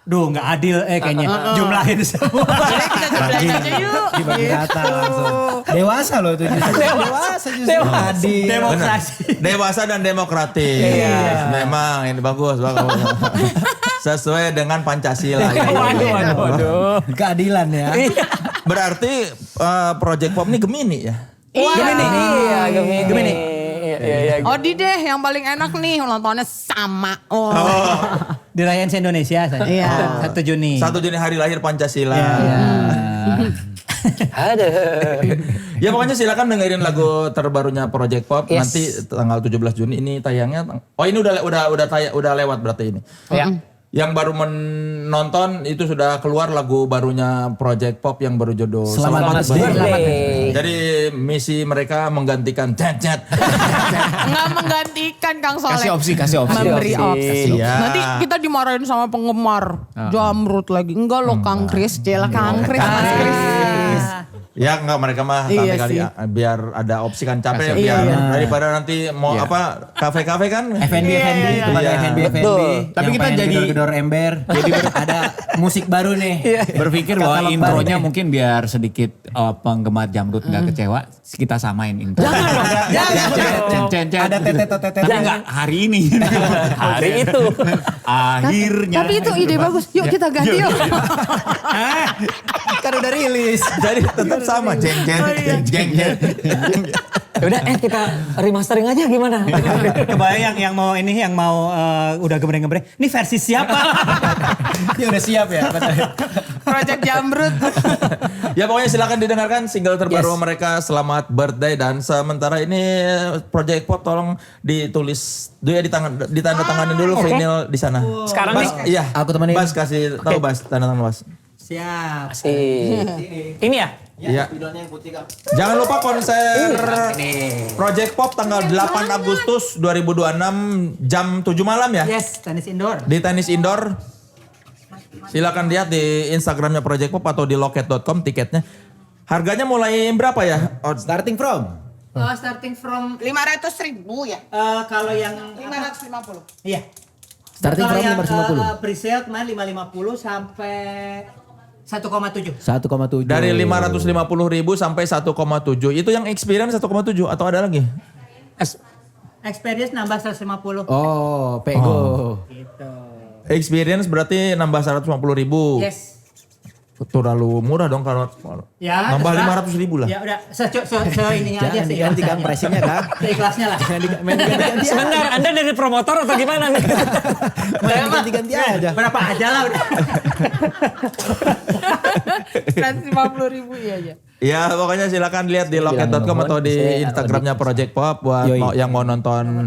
Duh nggak adil kayaknya. Jumlahin semua. Jadi kita jumlahin aja yuk. Dibagi rata langsung. Dewasa loh itu justru. Dewasa justru. Dewasa. Adil. Demokrasi. Dewasa dan demokratis. Memang ini bagus. Sesuai dengan Pancasila. Waduh. Keadilan ya. Berarti Project Pop ini Gemini ya? Iya, Gemini. Iya. Odi deh yang paling enak nih ulang tahunnya sama. Dirayain se-Indonesia saya. Iya. 1 Juni. 1 Juni hari lahir Pancasila. Ada. Ya pokoknya silakan dengerin lagu terbarunya Project Pop. Yes. Nanti tanggal 17 Juni ini tayangnya. Oh ini udah lewat berarti ini. Ya. Yang baru menonton itu sudah keluar lagu barunya Project Pop yang baru judul Selamat Birthday. Jadi misi mereka menggantikan Jet. Nggak menggantikan Kang Soleh. Kasih opsi. Memberi opsi. Iya. Nanti kita dimarahin sama penggemar. Jamrut lagi. Enggak loh Kang Kris. Jela Kang Kris. Mas Kris. Ya enggak mereka mah Iya kali sih. biar ada opsi kan capek ya, Iya, biar iya. daripada nanti mau apa kafe-kafe kan. F&B kepada Iya. F&B. Betul. Tapi kita jadi- gedor ember. Jadi ada musik baru nih. Berpikir bahwa Katalog intronya baru. mungkin biar sedikit penggemar Jamrut nggak kecewa, kita samain intro. Jangan. Ada tetet. Tapi nggak hari ini. Hari itu. Akhirnya. Tapi itu ide bagus. Yuk kita ganti yuk. Kan udah rilis. Jadi tetap sama jeng. Udah kita remastering aja gimana? Kebayang yang mau udah gebreng-gebreng. Ini versi siapa? Dia udah siap ya. Project Jamrut. Ya pokoknya silakan didengarkan single terbaru mereka Selamat Birthday dan sementara ini Project Pop tolong ditulis ditandatangani dulu vinyl di sana. Sekarang Bas, nih? iya. Aku temenin. Bas kasih tahu Bas tanda tangan Bas. Siap. Ini ya? Iya. Jangan lupa konser Project Pop tanggal 8 Agustus 2026 jam 7 malam ya. Yes, tenis indoor. Di tenis indoor. Silakan lihat di Instagramnya Project Pop atau di loket.com tiketnya. Harganya mulai berapa ya? Starting from. Starting from 500.000 ya. Kalau yang 550. iya. Starting Kalau from yang 550. pre-sale kemarin 550 sampai 1,7. 1,7. Dari 550.000 sampai 1,7. Itu yang experience 1,7 atau ada lagi? Experience nambah 150. Oh, pego. Gitu. Experience berarti nambah 150.000. Yes. Terlalu murah dong kalau Ya, nambah terserah. 500.000 lah. Ya udah, ininya aja Jangan sih. diganti kan pricingnya kan. Seikhlasnya lah. Sebentar, Anda dari promotor atau gimana nih? Main ganti-ganti aja. Berapa aja lah udah. 150.000 iya aja. Ya pokoknya silakan lihat di loket.com atau di Instagramnya Project Pop buat yang mau nonton.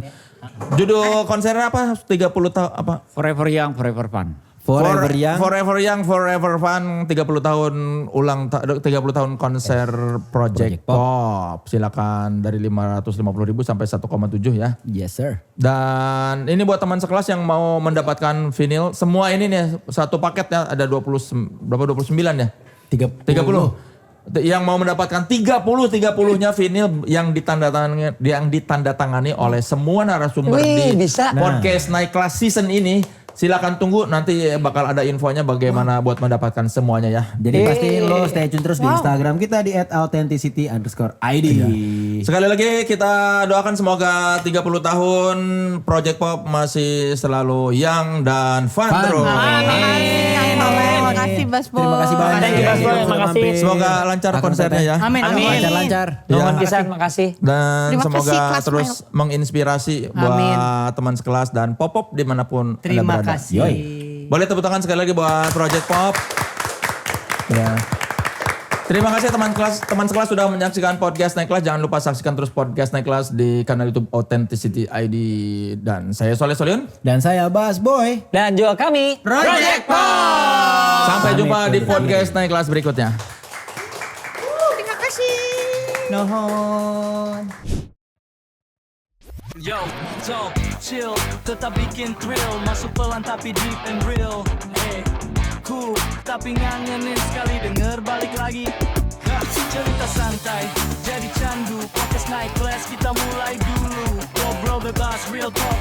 Judul konsernya apa? 30 tahun apa? Forever Young, Forever Fun. Forever Young. Forever Young, Forever Fun 30 tahun 30 tahun konser Project Pop. Silakan dari 550.000 sampai 1,7 ya. Yes sir. Dan ini buat teman sekelas yang mau mendapatkan vinyl, semua ini nih satu paket ya ada 29 ya? 30. yang mau mendapatkan 30-30-nya vinyl yang ditandatangani oleh semua narasumber di bisa. podcast Naik Kelas season ini. Silakan tunggu, nanti bakal ada infonya bagaimana buat mendapatkan semuanya ya. Jadi pastiin lo stay tune terus di Instagram kita di @authenticity_id. Sekali lagi kita doakan semoga 30 tahun Project Pop masih selalu young dan fun terus. Terima kasih Bas Boy. Terima kasih banyak. Thank you, Bas Boy. Terima kasih. Semoga lancar konsernya ya. Amin. Lancar. Nuhun pisan, makasih. Dan Terima semoga kasih, Kelas terus menginspirasi buat teman sekelas dan pop-pop dimanapun Anda Terima berada. kasih. Boleh tepuk tangan sekali lagi buat Project Pop. Ya. Terima kasih teman sekelas sudah menyaksikan podcast Naik Kelas. Jangan lupa saksikan terus podcast Naik Kelas di kanal YouTube Authenticity ID. Dan saya Soleh Soliun. Dan saya Bas Boy. Dan juga kami Project Pop. Sampai jumpa di podcast Naik Kelas berikutnya. Terima kasih. Nuhun. Yo, talk, chill, tetap bikin thrill. Masuk pelan tapi deep and real. Cool, tapi ngangenin sekali denger balik lagi. Cerita santai, jadi candu. Podcast Naik Kelas kita mulai dulu. Ngobrol bebas, real talk,